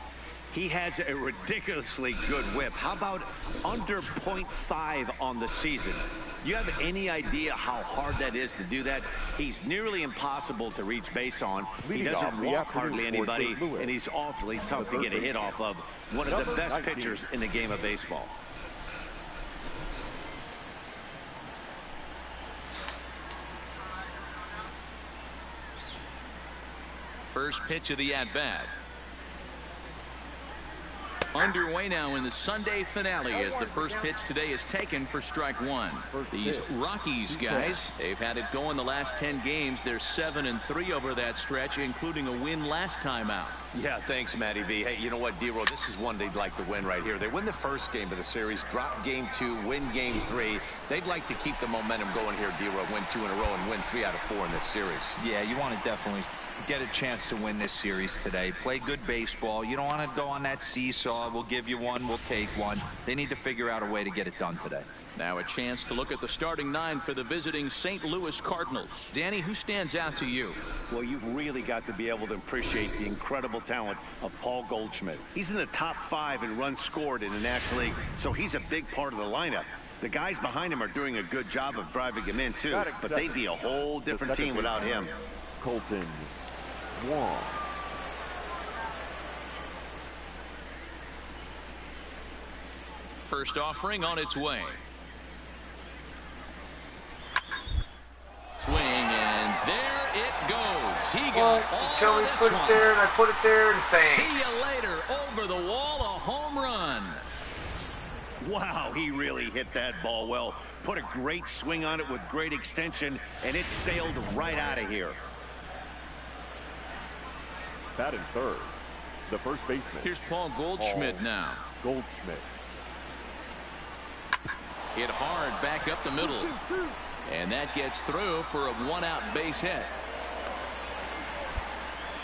He has a ridiculously good whip. How about under .5 on the season? Do you have any idea how hard that is to do that? He's nearly impossible to reach base on. He doesn't walk hardly anybody, and he's awfully tough to get a hit off of. One of the best pitchers in the game of baseball. First pitch of the at-bat. Underway now in the Sunday finale as the first pitch today is taken for strike one. These Rockies guys, they've had it going the last 10 games. They're 7-3 over that stretch, including a win last time out. Yeah, thanks, Matty V. Hey, you know what, D-Roll, this is one they'd like to win right here. They win the first game of the series, drop game 2, win game 3. They'd like to keep the momentum going here, D-Roll, win 2 in a row and win 3 out of 4 in this series. Yeah, you want to definitely get a chance to win this series today. Play good baseball. You don't want to go on that seesaw. We'll give you one, we'll take one. They need to figure out a way to get it done today. Now a chance to look at the starting 9 for the visiting St. Louis Cardinals. Danny, who stands out to you? Well, you've really got to be able to appreciate the incredible talent of Paul Goldschmidt. He's in the top 5 in runs scored in the National League, so he's a big part of the lineup. The guys behind him are doing a good job of driving him in, too, but they'd be a whole different team without him. Colton Wong. First offering on its way. Swing, and there Well, tell me put it there, and I put it there, and thanks. See you later. Over the wall, a home run. Wow, he really hit that ball well. Put a great swing on it with great extension, and it sailed right out of here. Batting third, the first baseman. Here's Paul Goldschmidt now. Goldschmidt. Hit hard back up the middle. And that gets through for a one-out base hit.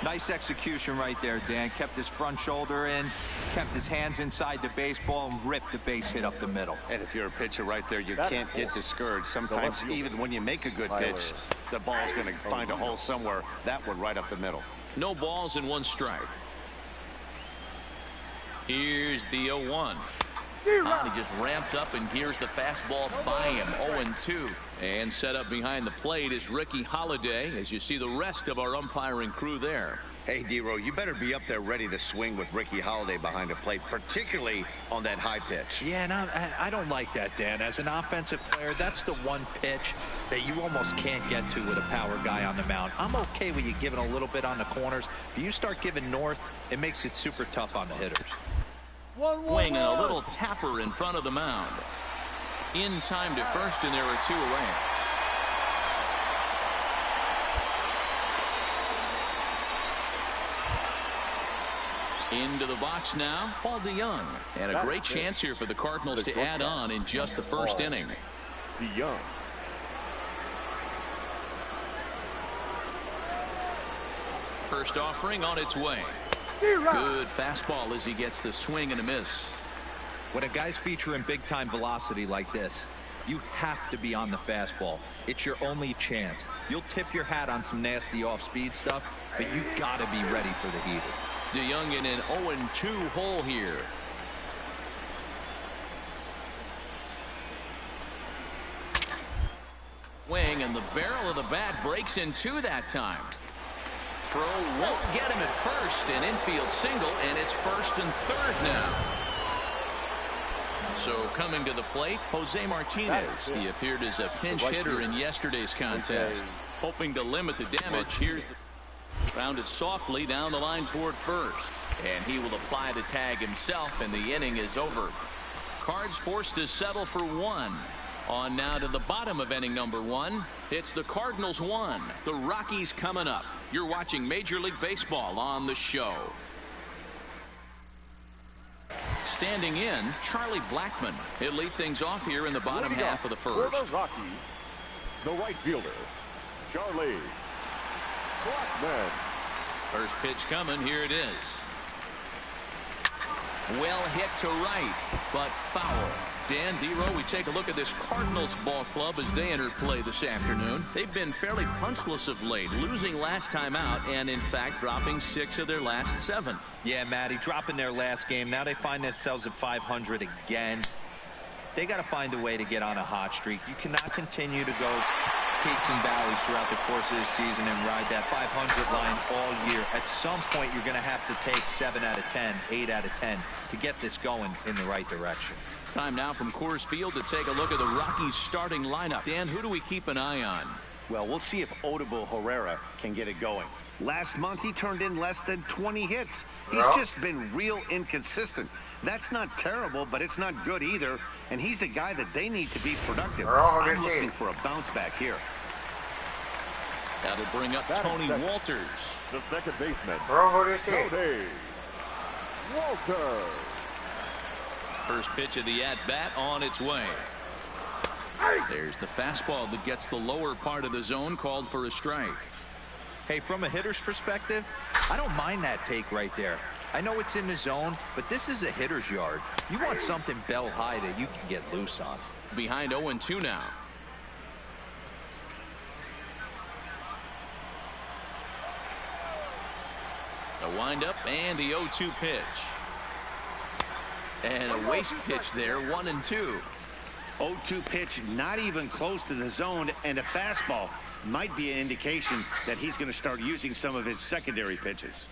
Nice execution right there, Dan. Kept his front shoulder in, kept his hands inside the baseball, and ripped the base hit up the middle. And if you're a pitcher right there, you can't get discouraged. Sometimes even when you make a good pitch, the ball's going to find a hole somewhere. That one right up the middle. No balls and one strike. Here's the 0-1. He just ramps up and here's the fastball by him. 0-2. And set up behind the plate is Ricky Holiday, as you see the rest of our umpiring crew there. Hey, D-Row, you better be up there ready to swing with Ricky Holiday behind the plate, particularly on that high pitch. Yeah, and I don't like that, Dan. As an offensive player, that's the one pitch that you almost can't get to with a power guy on the mound. I'm okay with you giving a little bit on the corners, but you start giving north, it makes it super tough on the hitters. Wing and a little tapper in front of the mound. In time to first, and there are two away. Into the box now, Paul DeYoung. And a great chance here for the Cardinals to add on in just the first inning. DeYoung. First offering on its way. Good fastball as he gets the swing and a miss. When a guy's featuring big-time velocity like this, you have to be on the fastball. It's your only chance. You'll tip your hat on some nasty off-speed stuff, but you got to be ready for the heater. DeYoung in an 0-2 hole here. Wing, and the barrel of the bat breaks in two that time. Throw won't get him at first, an infield single, and it's first and third now. So coming to the plate, Jose Martinez. He appeared as a pinch hitter in yesterday's contest. Hoping to limit the damage. Here's grounded softly down the line toward first. And he will apply the tag himself, and the inning is over. Cards forced to settle for one. On now to the bottom of inning number one. It's the Cardinals 1. The Rockies coming up. You're watching Major League Baseball on the show. Standing in, Charlie Blackmon. He'll lead things off here in the bottom half of the first. For the Rockies, the right fielder, Charlie Blackmon. First pitch coming. Here it is. Well hit to right, but foul. Dan, D-Row, we take a look at this Cardinals ball club as they enter play this afternoon. They've been fairly punchless of late, losing last time out and, in fact, dropping 6 of their last 7. Yeah, Matty, dropping their last game. Now they find themselves at 500 again. They got to find a way to get on a hot streak. You cannot continue to go peaks and valleys throughout the course of the season and ride that 500 line all year. At some point, you're going to have to take 7 out of 10, 8 out of 10 to get this going in the right direction. Time now from Coors Field to take a look at the Rockies starting lineup. Dan, who do we keep an eye on? Well, we'll see if Odubel Herrera can get it going. Last month, he turned in less than 20 hits. He's just been real inconsistent. That's not terrible, but it's not good either. And he's the guy that they need to be productive. I'm looking for a bounce back here. That'll bring up Tony Walters. The second baseman, Tony Walters. First pitch of the at-bat on its way. There's the fastball that gets the lower part of the zone, called for a strike. Hey, from a hitter's perspective, I don't mind that take right there. I know it's in the zone, but this is a hitter's yard. You want something bell high that you can get loose on. Behind 0-2 now. A windup and the 0-2 pitch. And a waste pitch there, 1-2. 0-2 pitch, not even close to the zone, and a fastball might be an indication that he's going to start using some of his secondary pitches.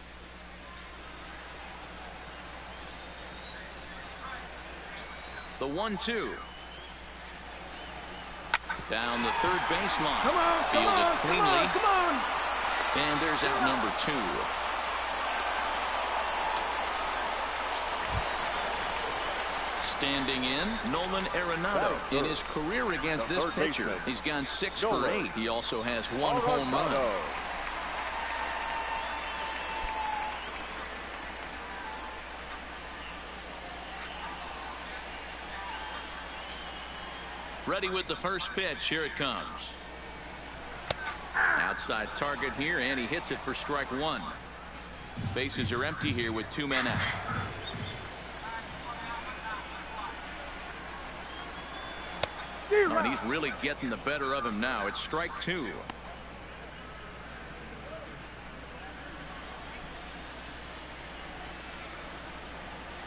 The 1-2. Down the third baseline. Come on, Fielded cleanly. come on. And there's out number 2. Standing in, Nolan Arenado. In his career against this pitcher, he's gone 6 for 8. He also has 1 home run. Ready with the first pitch. Here it comes. Outside target here, and he hits it for strike 1. Bases are empty here with 2 men out. Oh, and he's really getting the better of him now. It's strike 2.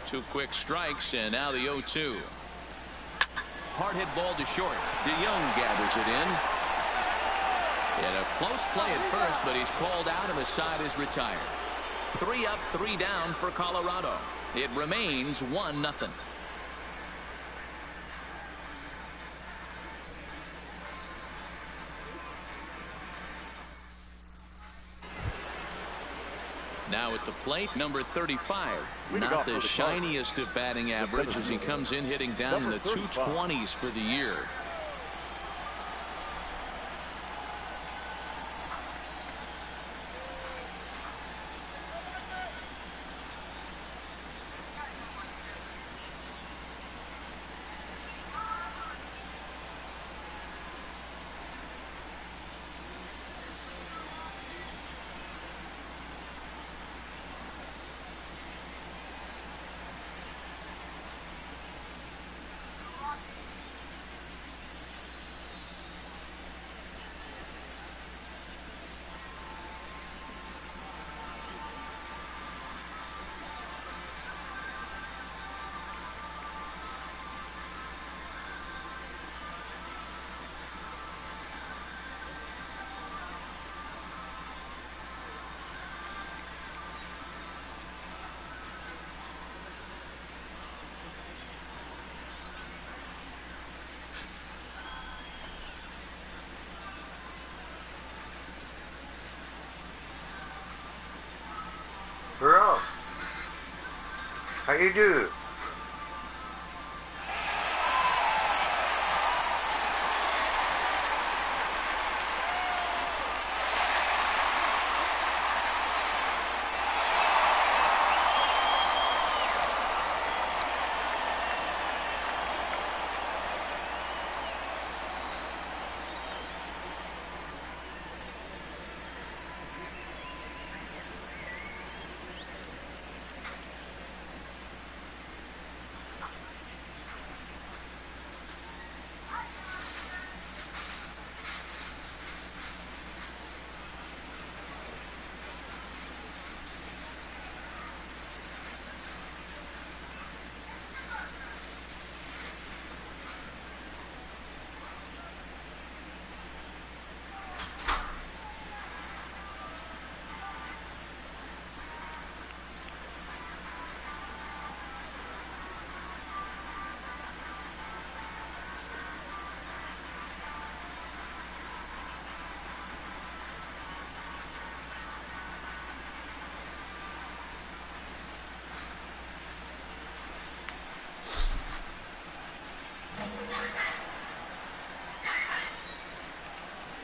Two quick strikes, and now the 0-2. Hard hit ball to short. DeYoung gathers it in. And a close play at first, but he's called out and the side is retired. 3 up, 3 down for Colorado. It remains 1-0. Now at the plate, number 35. Not the shiniest of batting average as he comes in hitting down in the 220s for the year. Bro, how you do?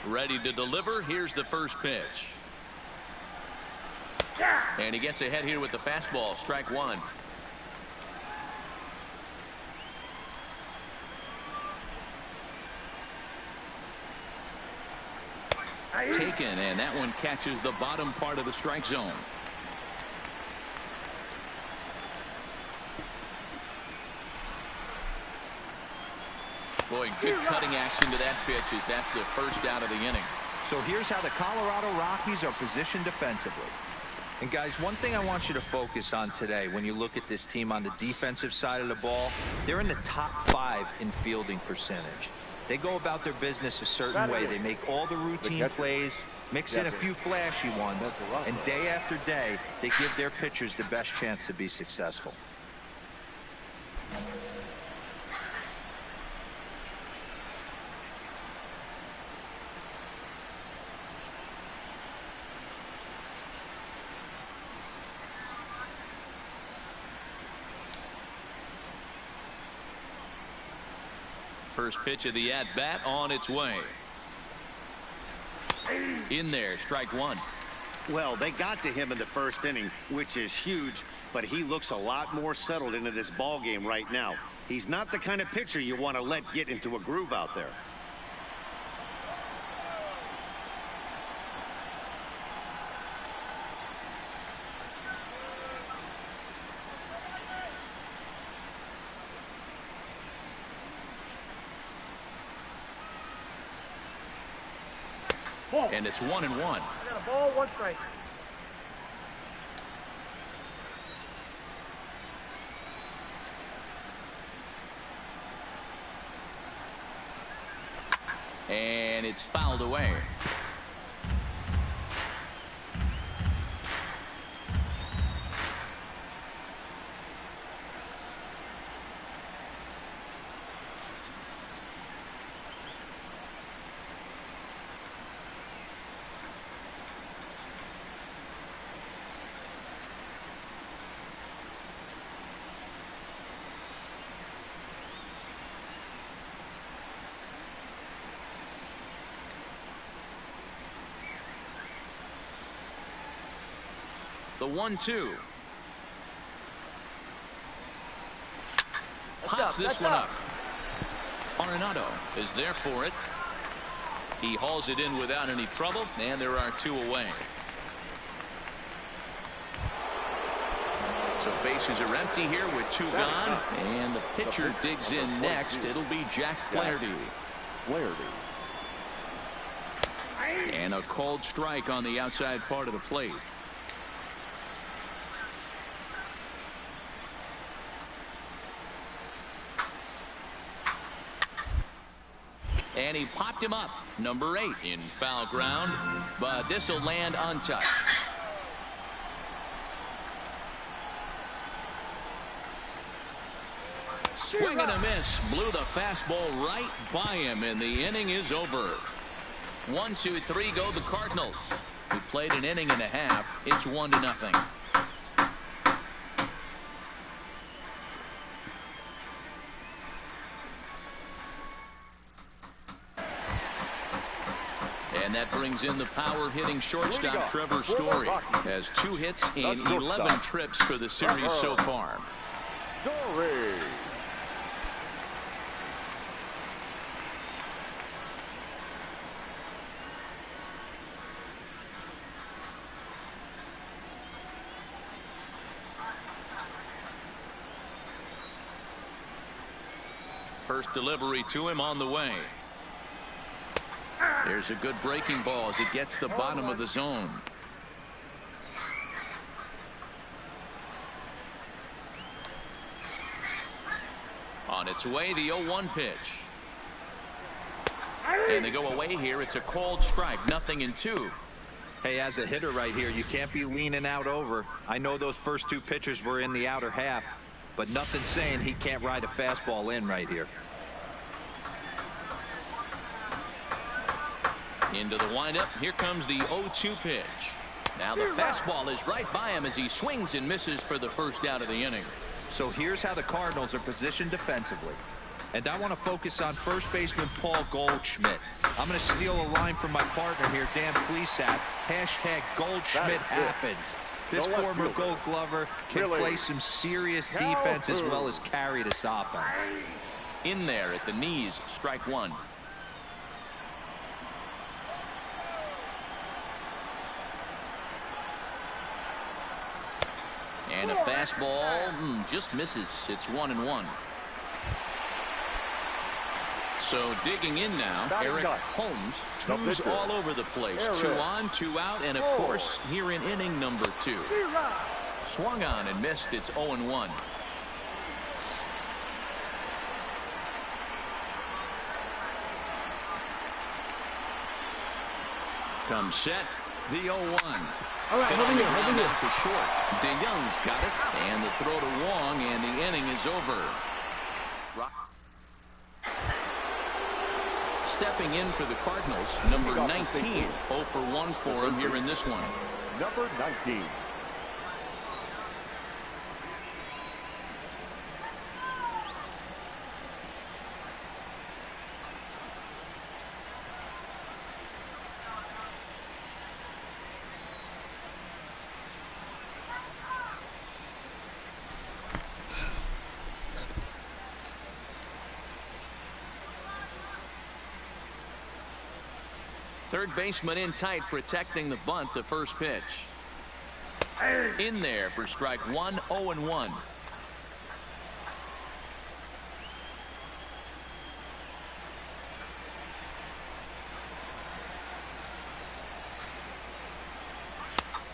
Ready to deliver. Here's the first pitch. And he gets ahead here with the fastball. Strike 1. Taken, and that one catches the bottom part of the strike zone. Boy, good cutting action to that pitch as that's the first out of the inning. So here's how the Colorado Rockies are positioned defensively. And guys, one thing I want you to focus on today when you look at this team on the defensive side of the ball, they're in the top 5 in fielding percentage. They go about their business a certain way. They make all the routine plays, mix in a few flashy ones, and day after day, they give their pitchers the best chance to be successful. first pitch of the at-bat on its way. In there, strike one. Well, they got to him in the first inning, which is huge, but he looks a lot more settled into this ball game right now. He's not the kind of pitcher you want to let get into a groove out there. And it's 1-1. I got a ball, 1 strike. And it's fouled away. The 1-2. Pops this one up. Arenado is there for it. He hauls it in without any trouble, and there are 2 away. So bases are empty here with 2 gone, and the pitcher digs in next. It'll be Jack Flaherty. And a called strike on the outside part of the plate. And he popped him up. Number 8 in foul ground, but this will land untouched. Swing and a miss. Blew the fastball right by him, and the inning is over. 1, 2, 3 go the Cardinals, who played an inning and a half. It's 1-0. And that brings in the power-hitting shortstop Trevor Story. Has 2 hits in 11 trips for the series so far. Story. First delivery to him on the way. There's a good breaking ball as it gets the bottom of the zone. On its way, the 0-1 pitch. And they go away here. It's a called strike. 0-2. Hey, as a hitter right here, you can't be leaning out over. I know those first 2 pitches were in the outer half, but nothing's saying he can't ride a fastball in right here. Into the windup. Here comes the 0-2 pitch. Now the fastball is right by him as he swings and misses for the first out of the inning. So here's how the Cardinals are positioned defensively. And I want to focus on first baseman Paul Goldschmidt. I'm going to steal a line from my partner here, Dan Plesac. #Goldschmidt happens. This former Gold Glover can play some serious defense as well as carry this offense. In there at the knees, strike 1. And a fastball just misses. It's 1-1. So digging in now, Eric Holmes. 2s all over the place. 2 on, 2 out, and of course here in inning number 2. Swung on and missed. It's 0-1. Comes set. The 0-1. All right, over here. For short. DeYoung's got it, and the throw to Wong, and the inning is over. Stepping in for the Cardinals, number 19. 0 for 1 for him here in this one. Number 19. Third baseman in tight, protecting the bunt. The first pitch. In there for strike one, 0-1.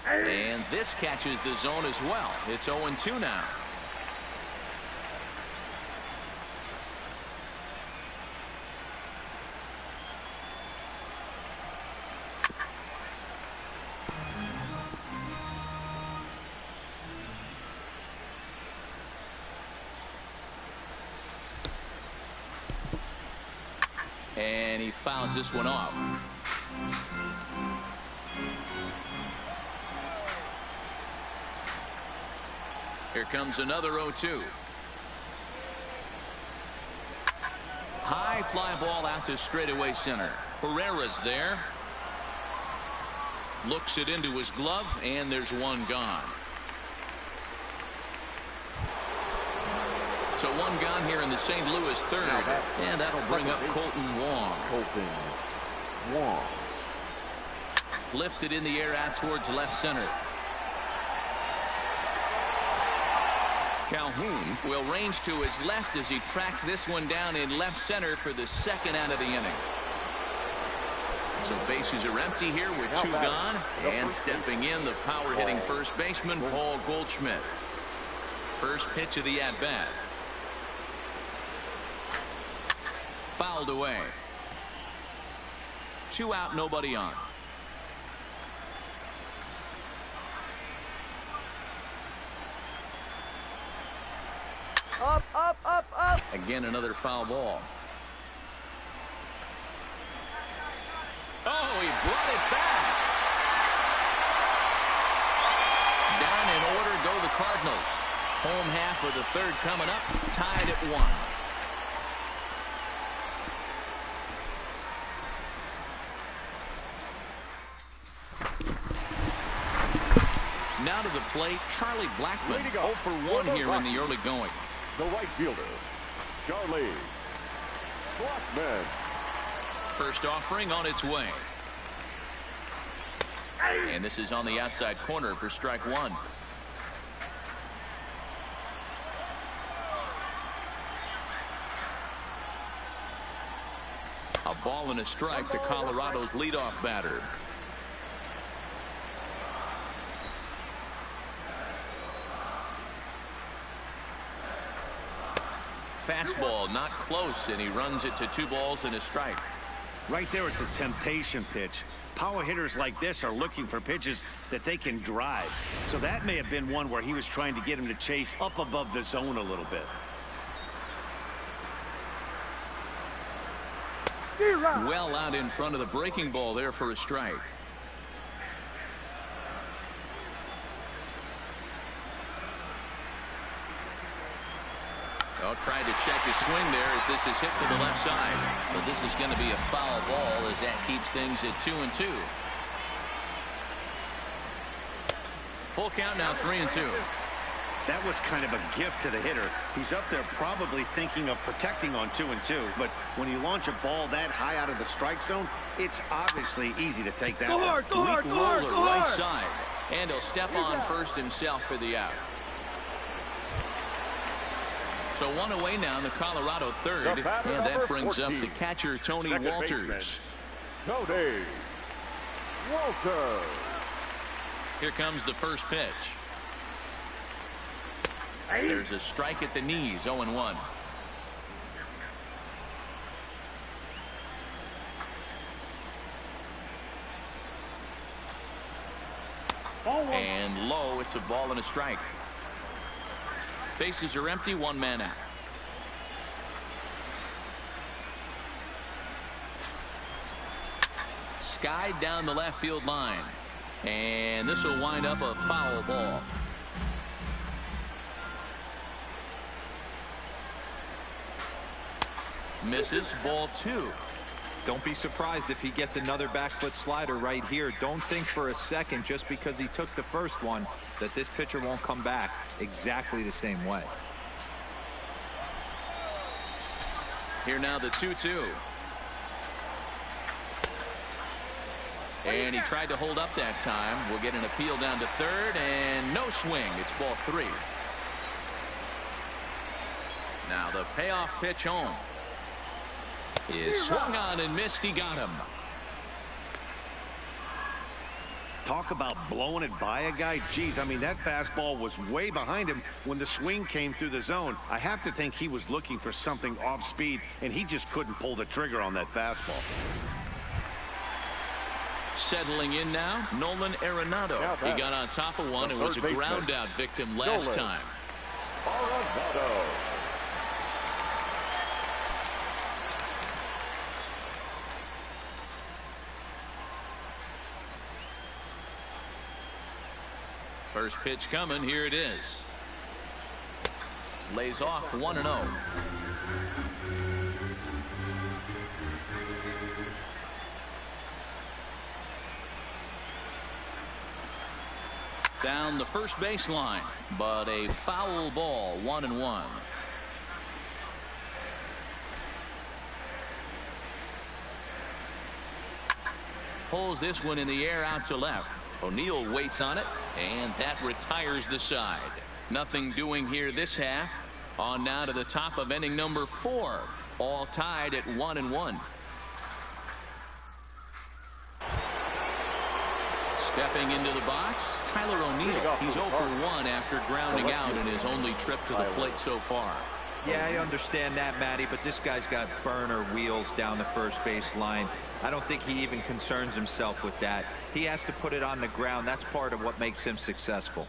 And this catches the zone as well. It's 0-2 now. And he fouls this one off. Here comes another 0-2. High fly ball out to straightaway center. Herrera's there. Looks it into his glove, and there's one gone. So one gone here in the St. Louis third, and that'll bring up Colton Wong. Lifted in the air out towards left center. Calhoun will range to his left as he tracks this one down in left center for the second out of the inning. So bases are empty here with two gone, and stepping in, the power hitting first baseman Paul Goldschmidt. First pitch of the at-bat. Fouled away. 2 out, nobody on. Up, up, up, up. Again, another foul ball. Oh, he brought it back. Down in order go the Cardinals. Home half of the third coming up, tied at 1. Now to the plate, Charlie Blackmon, 0 for 1 here in the early going. The right fielder, Charlie Blackmon. First offering on its way. And this is on the outside corner for strike one. A ball and a strike to Colorado's leadoff batter. Fastball not close, and he runs it to 2 balls and a strike. Right there, it's a temptation pitch. Power hitters like this are looking for pitches that they can drive. So that may have been one where he was trying to get him to chase up above the zone a little bit. Well out in front of the breaking ball there for a strike. Oh, tried to check his swing there as this is hit to the left side. But this is going to be a foul ball as that keeps things at 2-2. Full count now, 3-2. That was kind of a gift to the hitter. He's up there probably thinking of protecting on 2-2. But when you launch a ball that high out of the strike zone, it's obviously easy to take that. Go hard, go hard, go hard, go hard. Right side. And he'll step on first himself for the out. So one away now in the Colorado third, and that brings up the catcher, Tony Walters. Tony Walters. Here comes the first pitch. There's a strike at the knees, 0-1. And low, it's a ball and a strike. Bases are empty, 1 man out. Skied down the left field line. And this will wind up a foul ball. Misses, ball 2. Don't be surprised if he gets another back foot slider right here. Don't think for a second, just because he took the first one, that this pitcher won't come back exactly the same way. Here now the 2-2. And he tried to hold up that time. We'll get an appeal down to third, and no swing. It's ball 3. Now the payoff pitch home is swung on and missed. He got him. Talk about blowing it by a guy. Geez, I mean, that fastball was way behind him when the swing came through the zone. I have to think he was looking for something off speed, and he just couldn't pull the trigger on that fastball. Settling in now, Nolan Arenado. He got on top of one and was a ground out victim last time. Arenado. First pitch coming. Here it is. Lays off 1-0. Down the first baseline, but a foul ball. 1-1. Pulls this one in the air out to left. O'Neill waits on it, and that retires the side. Nothing doing here this half. On now to the top of inning number 4. All tied at 1-1. Stepping into the box, Tyler O'Neill. He's 0 for 1 after grounding out in his only trip to the plate so far. Yeah, I understand that, Matty, but this guy's got burner wheels down the first base line. I don't think he even concerns himself with that. He has to put it on the ground. That's part of what makes him successful.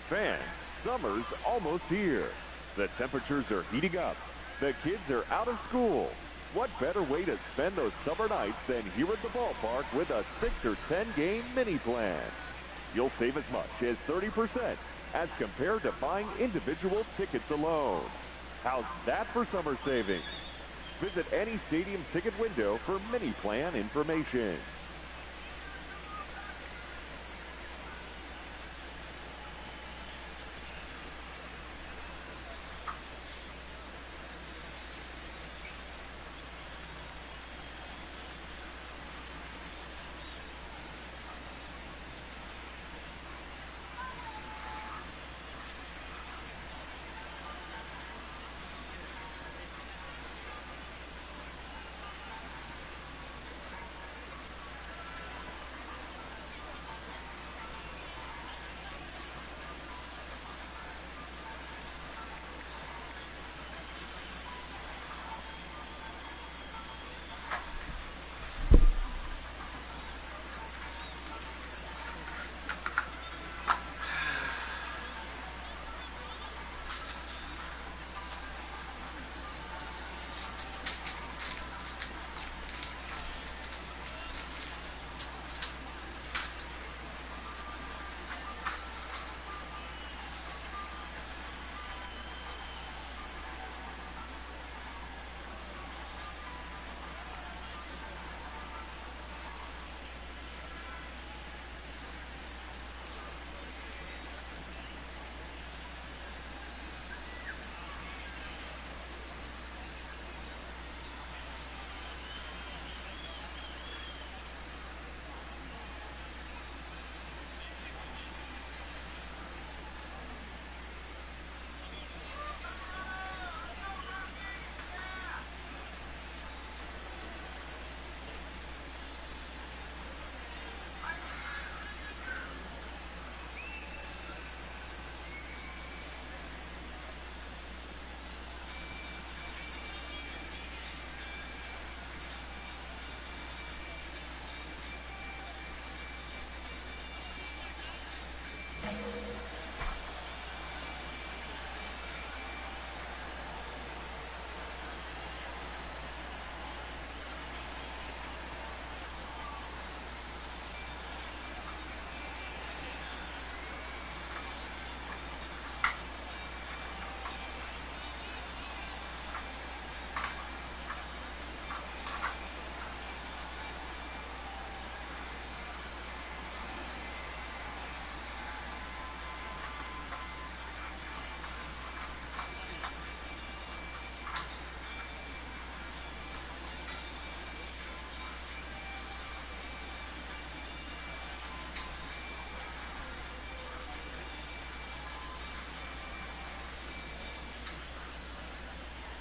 Fans, summer's almost here. The temperatures are heating up. The kids are out of school. What better way to spend those summer nights than here at the ballpark with a 6 or 10 game mini plan? You'll save as much as 30% as compared to buying individual tickets alone. How's that for summer savings? Visit any stadium ticket window for mini plan information.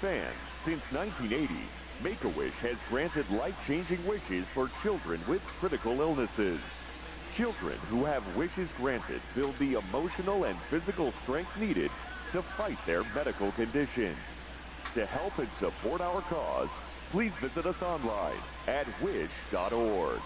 Fans, since 1980, Make-A-Wish has granted life-changing wishes for children with critical illnesses. Children who have wishes granted build the emotional and physical strength needed to fight their medical condition. To help and support our cause, please visit us online at wish.org.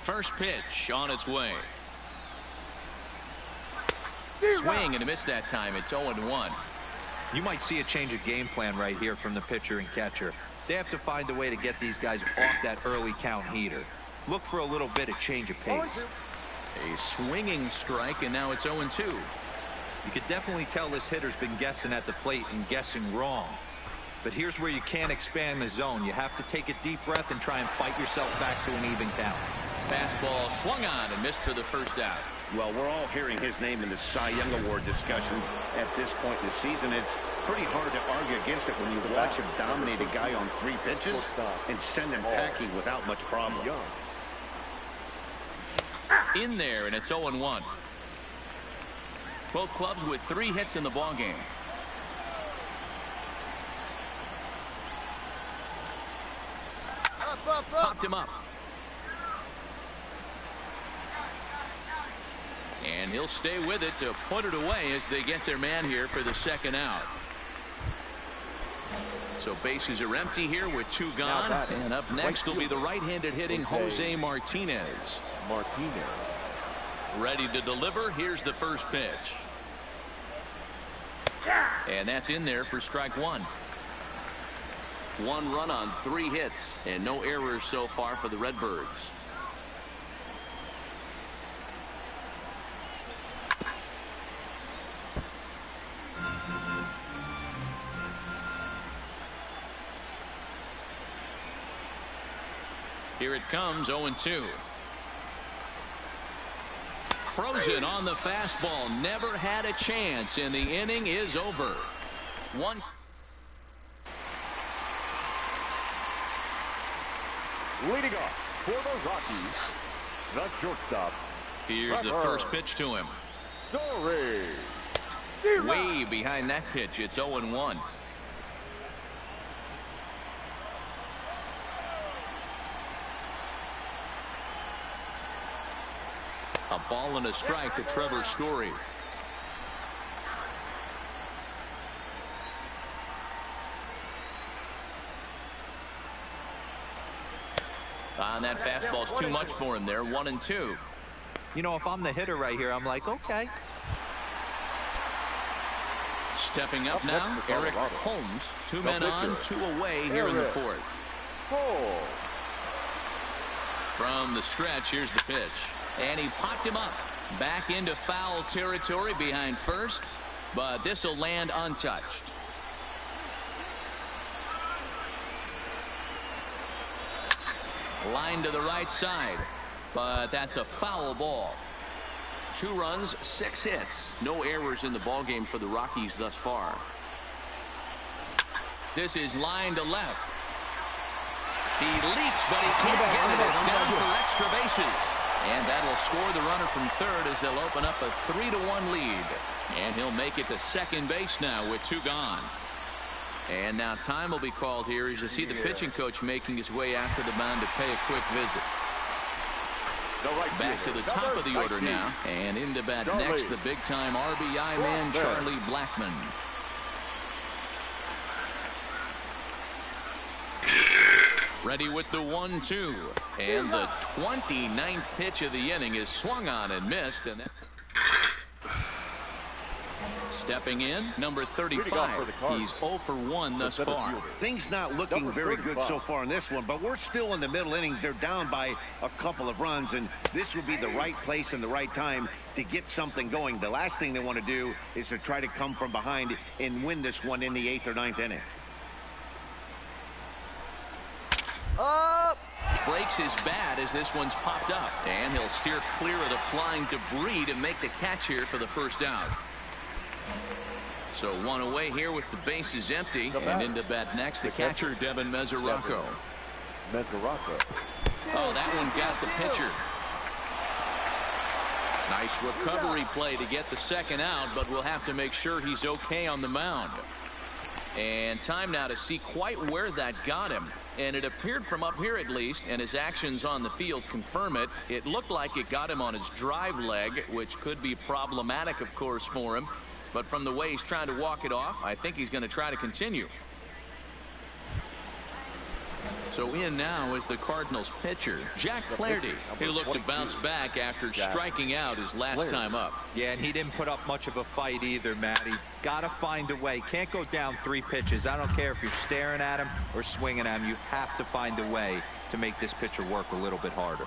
First pitch on its way. Swing and a miss that time. It's 0-1. You might see a change of game plan right here from the pitcher and catcher. They have to find a way to get these guys off that early count heater. Look for a little bit of change of pace. A swinging strike, and now it's 0-2. You could definitely tell this hitter's been guessing at the plate and guessing wrong. But here's where you can't expand the zone. You have to take a deep breath and try and fight yourself back to an even count. Fastball swung on and missed for the first out. Well, we're all hearing his name in the Cy Young Award discussion at this point in the season. It's pretty hard to argue against it when you watch him dominate a guy on 3 pitches and send him packing without much problem. In there, and it's 0-1. Both clubs with 3 hits in the ballgame. Popped him up. And he'll stay with it to put it away as they get their man here for the second out. So bases are empty here with 2 gone. And up next will be the right-handed hitting Jose Martinez. Ready to deliver. Here's the first pitch. And that's in there for strike 1. 1 run on 3 hits and no errors so far for the Redbirds. Here it comes, 0-2. Frozen on the fastball. Never had a chance, and the inning is over. 1. Leading off for the Rockies, the shortstop. Here's the first pitch to him. Way behind that pitch. It's 0-1. A ball and a strike to Trevor Story. On that fastball's too much for him there. 1-2. You know, if I'm the hitter right here, I'm like, okay. Stepping up now, Eric Holmes. 2 men on, 2 away here in the 4th. From the stretch, here's the pitch. And he popped him up. Back into foul territory behind first. But this will land untouched. Line to the right side. But that's a foul ball. 2 runs, 6 hits. No errors in the ballgame for the Rockies thus far. This is line to left. He leaps, but he can't get it. It's down for extra bases. And that'll score the runner from third as they'll open up a 3-1 lead. And he'll make it to second base now with 2 gone. And now time will be called here as you see the pitching coach making his way after the mound to pay a quick visit. Back to the top of the order now. And into bat next, the big-time RBI man, Charlie Blackmon. Ready with the 1-2. And the 29th pitch of the inning is swung on and missed. And that... Stepping in, number 35. He's 0 for 1 thus far. Things not looking very good so far in this one, but we're still in the middle innings. They're down by a couple of runs, and this would be the right place and the right time to get something going. The last thing they want to do is to try to come from behind and win this one in the 8th or 9th inning. Up! Breaks his bat as this one's popped up, and he'll steer clear of the flying debris to make the catch here for the first out. So 1 away here with the bases empty, and into bat next the catcher Devin Mesoraco. Oh, that one got the pitcher. Nice recovery play to get the second out, but we'll have to make sure he's okay on the mound. And time now to see quite where that got him. And it appeared from up here at least, and his actions on the field confirm it. It looked like it got him on his drive leg, which could be problematic, of course, for him. But from the way he's trying to walk it off, I think he's going to try to continue. So in now is the Cardinals pitcher, Jack Flaherty, who looked to bounce back after striking out his last time up. Yeah, and he didn't put up much of a fight either, Matty. Got to find a way. Can't go down 3 pitches. I don't care if you're staring at him or swinging at him. You have to find a way to make this pitcher work a little bit harder.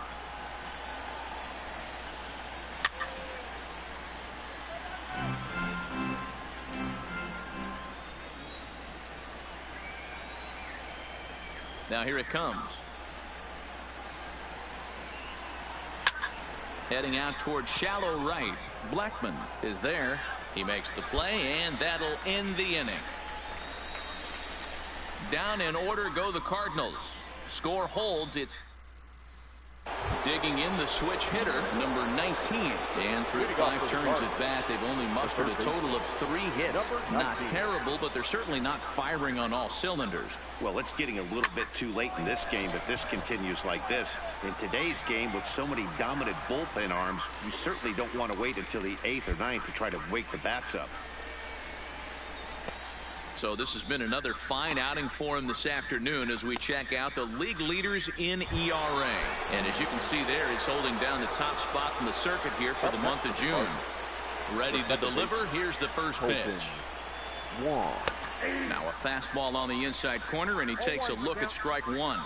Now here it comes. Heading out towards shallow right. Blackman is there. He makes the play, and that'll end the inning. Down in order go the Cardinals. Score holds. It's digging in the switch hitter, number 19. And through 5 turns at bat, they've only mustered a total of 3 hits. Not terrible, but they're certainly not firing on all cylinders. Well, it's getting a little bit too late in this game if this continues like this. In today's game, with so many dominant bullpen arms, you certainly don't want to wait until the 8th or 9th to try to wake the bats up. So this has been another fine outing for him this afternoon as we check out the league leaders in ERA. And as you can see there, he's holding down the top spot in the circuit here for the month of June. Ready to deliver. Here's the first pitch. Now a fastball on the inside corner, and he takes a look at strike 1.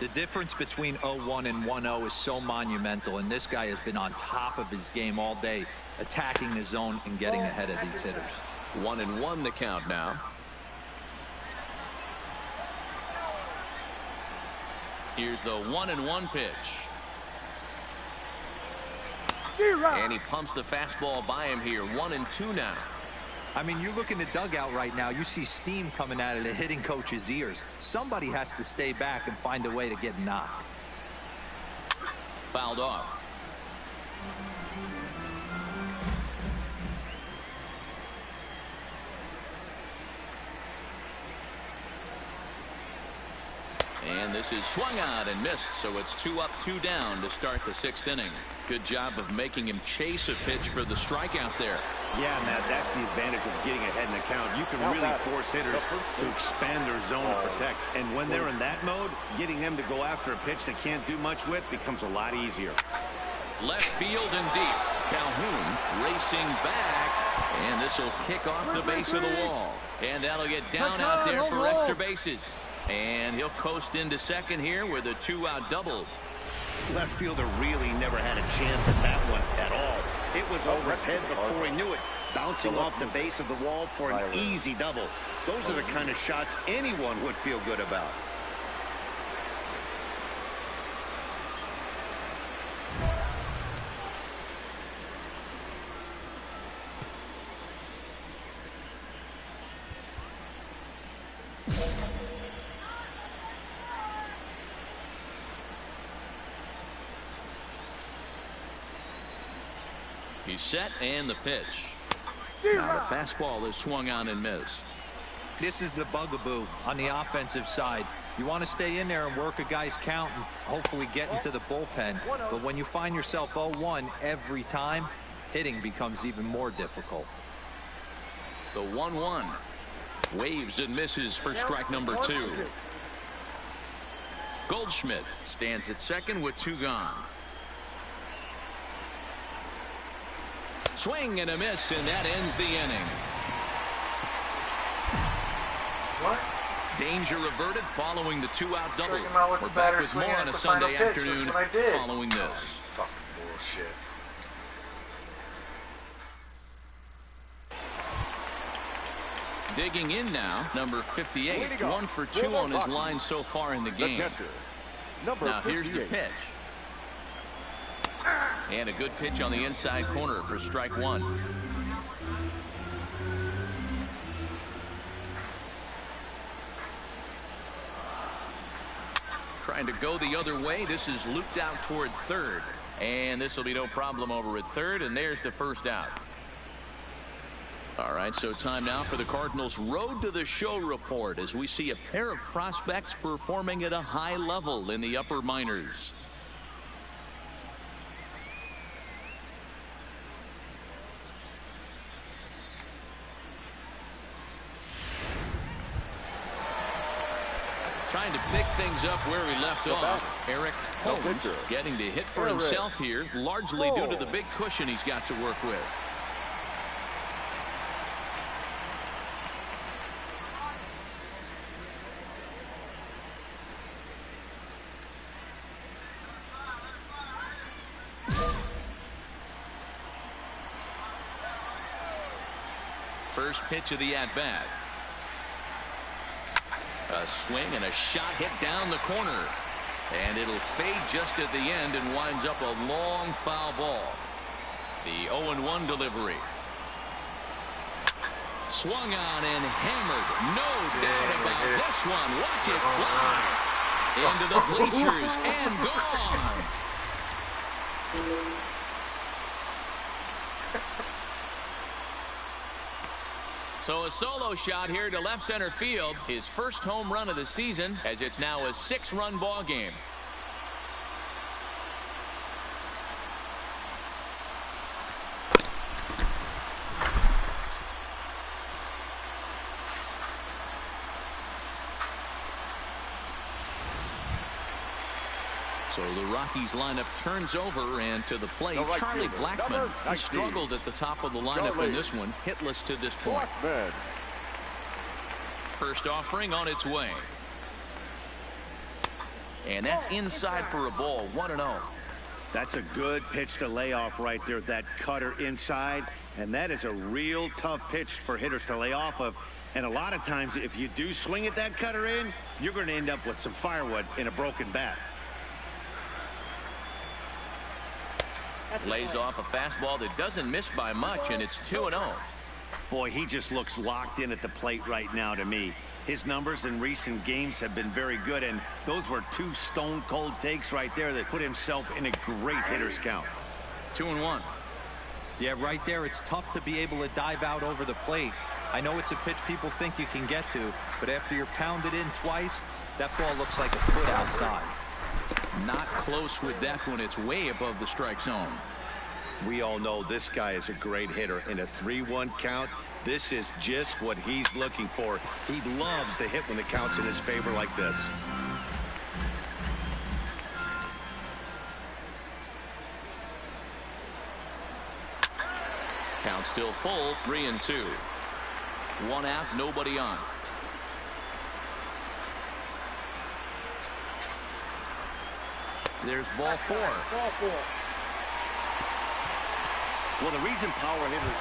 The difference between 0-1 and 1-0 is so monumental, and this guy has been on top of his game all day, attacking the zone and getting ahead of these hitters. 1-1 the count now. Here's the 1-1 pitch. And he pumps the fastball by him here. 1-2 now. I mean, you look in the dugout right now, you see steam coming out of the hitting coach's ears. Somebody has to stay back and find a way to get knocked. Fouled off. And this is swung on and missed, so it's 2 up, 2 down to start the 6th inning. Good job of making him chase a pitch for the strikeout there. Yeah, Matt, that's the advantage of getting ahead in the count. You can really force hitters to expand their zone to protect. And when they're in that mode, getting them to go after a pitch they can't do much with becomes a lot easier. Left field and deep. Calhoun racing back, and this will kick off the base of the wall. And that'll get down out there for extra bases. And he'll coast into second here with a 2-out double. Left fielder really never had a chance at that one at all. It was over his head before he knew it, bouncing off the base of the wall for an easy double. Those are the kind of shots anyone would feel good about. He's set, and the pitch. Now the fastball is swung on and missed. This is the bugaboo on the offensive side. You want to stay in there and work a guy's count and hopefully get into the bullpen. But when you find yourself 0-1 every time, hitting becomes even more difficult. The 1-1. Waves and misses for strike number 2. Goldschmidt stands at second with 2 gone. Swing and a miss, and that ends the inning. What? Danger averted following the 2-out double. We're back with more on a Sunday afternoon following this. Fucking bullshit. Digging in now, number 58. 1 for 2 on his line so far in the game. Now here's the pitch. And a good pitch on the inside corner for strike 1. Trying to go the other way. This is looped out toward third. And this will be no problem over at third. And there's the first out. All right, so time now for the Cardinals' Road to the Show report as we see a pair of prospects performing at a high level in the upper minors. Trying to pick things up where he left off. Eric Holmes getting to hit for himself here, largely due to the big cushion he's got to work with. First pitch of the at-bat. A swing and a shot hit down the corner. And it'll fade just at the end and winds up a long foul ball. The 0-1 delivery. Swung on and hammered. No doubt about this one. Watch it fly. Into the bleachers and gone. So a solo shot here to left center field. His first home run of the season, as it's now a 6-run ball game. So the Rockies lineup turns over, and to the plate, Charlie Blackmon. He struggled at the top of the lineup in this one, hitless to this point. First offering on its way. And that's inside for a ball, 1-0. That's a good pitch to lay off right there, that cutter inside. And that is a real tough pitch for hitters to lay off of. And a lot of times, if you do swing at that cutter in, you're going to end up with some firewood in a broken bat. Lays off a fastball that doesn't miss by much, and it's 2-0. Boy, he just looks locked in at the plate right now to me. His numbers in recent games have been very good, and those were two stone-cold takes right there that put himself in a great hitter's count. 2-1. Yeah, right there, it's tough to be able to dive out over the plate. I know it's a pitch people think you can get to, but after you're pounded in twice, that ball looks like a foot outside. Not close with that one. It's way above the strike zone. We all know this guy is a great hitter. In a 3-1 count, this is just what he's looking for. He loves to hit when the count's in his favor like this. Count still full, 3-2. 1 out, nobody on. There's ball 4. Well, the reason power hitters.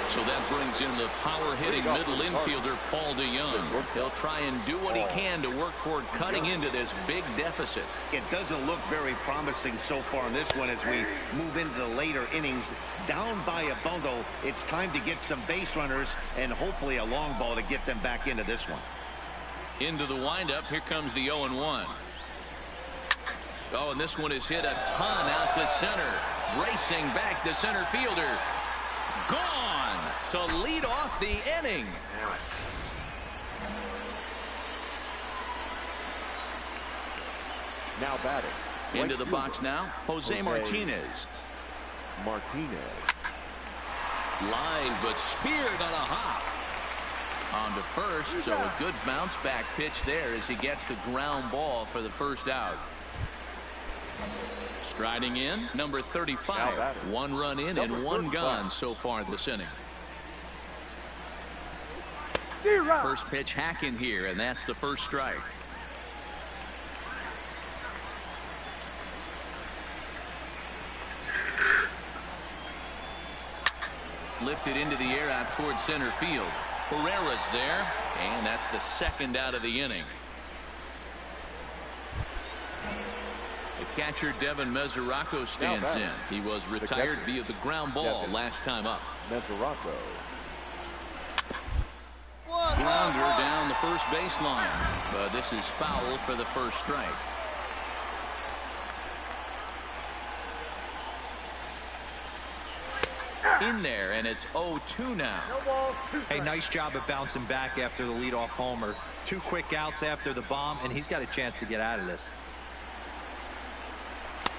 So that brings in the power-hitting middle infielder, Paul DeYoung. He'll try and do what he can to work toward cutting into this big deficit. It doesn't look very promising so far in this one as we move into the later innings. Down by a bundle, it's time to get some base runners and hopefully a long ball to get them back into this one. Into the windup, here comes the 0-1. Oh, and this one is hit a ton out to center. Racing back, the center fielder. Gone to lead off the inning. Damn it. Now batting. Into the box now, Jose Martinez. Line, but speared on a hop. On to first, so a good bounce back pitch there as he gets the ground ball for the first out. Striding in, number 35. 1 run in and 1 gone so far this inning. First pitch hacking here, and that's the first strike. Lifted into the air out towards center field. Herrera's there, and that's the second out of the inning. The catcher Devin Mesoraco stands in. He was retired via the ground ball last time up. Mesoraco. Grounder down the first baseline, but this is foul for the first strike. In there, and it's 0-2 now. Hey, nice job of bouncing back after the leadoff homer. 2 quick outs after the bomb, and he's got a chance to get out of this.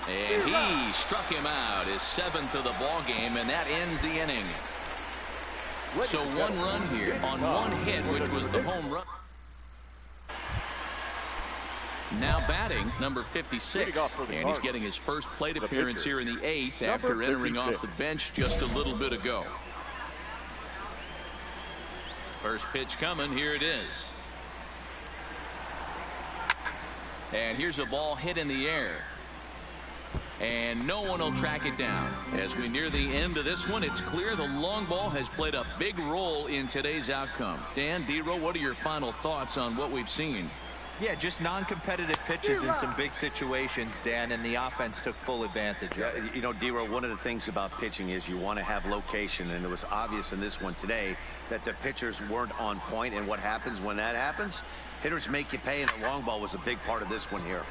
And he struck him out, his 7th of the ball game, and that ends the inning. So 1 run here on 1 hit, which was the home run. Now batting, number 56. And he's getting his first plate appearance here in the 8th after entering off the bench just a little bit ago. First pitch coming. Here it is. And here's a ball hit in the air. And no one will track it down. As we near the end of this one, it's clear the long ball has played a big role in today's outcome. Dan, Dero, what are your final thoughts on what we've seen? Yeah, just non-competitive pitches in some big situations, Dan, and the offense took full advantage of it. You know, Dero, one of the things about pitching is you want to have location, and it was obvious in this one today that the pitchers weren't on point, and what happens when that happens? Hitters make you pay, and the long ball was a big part of this one here.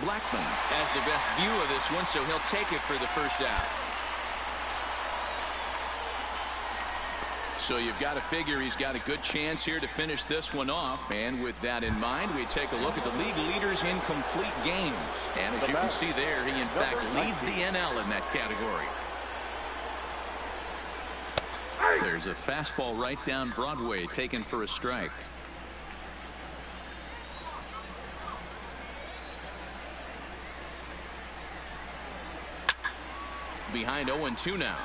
Blackman has the best view of this one, so he'll take it for the first out. So you've got to figure he's got a good chance here to finish this one off. And with that in mind, we take a look at the league leaders in complete games. And as you can see there, he in fact leads the NL in that category. There's a fastball right down Broadway taken for a strike. Behind 0-2 now.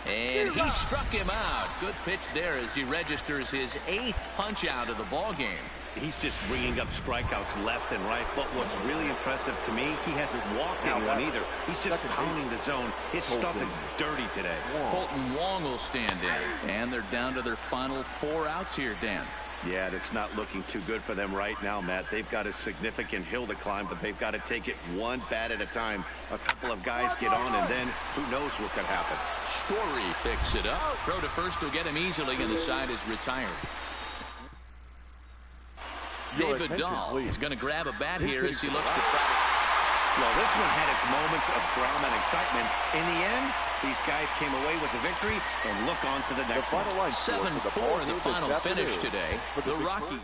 And he struck him out. Good pitch there as he registers his 8th punch out of the ball game. He's just bringing up strikeouts left and right. But what's really impressive to me, he hasn't walked anyone either. He's just pounding the zone. His stuff is dirty today. Colton Wong will stand in. And they're down to their final 4 outs here, Dan. Yeah, that's not looking too good for them right now, Matt. They've got a significant hill to climb, but they've got to take it one bat at a time. A couple of guys get on, and then who knows what could happen. Story picks it up. Throw to first will get him easily, and the side is retired. David Dahl is going to grab a bat here as he looks to try to... Well, this one had its moments of drama and excitement. In the end, these guys came away with the victory and look on to the next one. 7-4 in the final finish today. The Rockies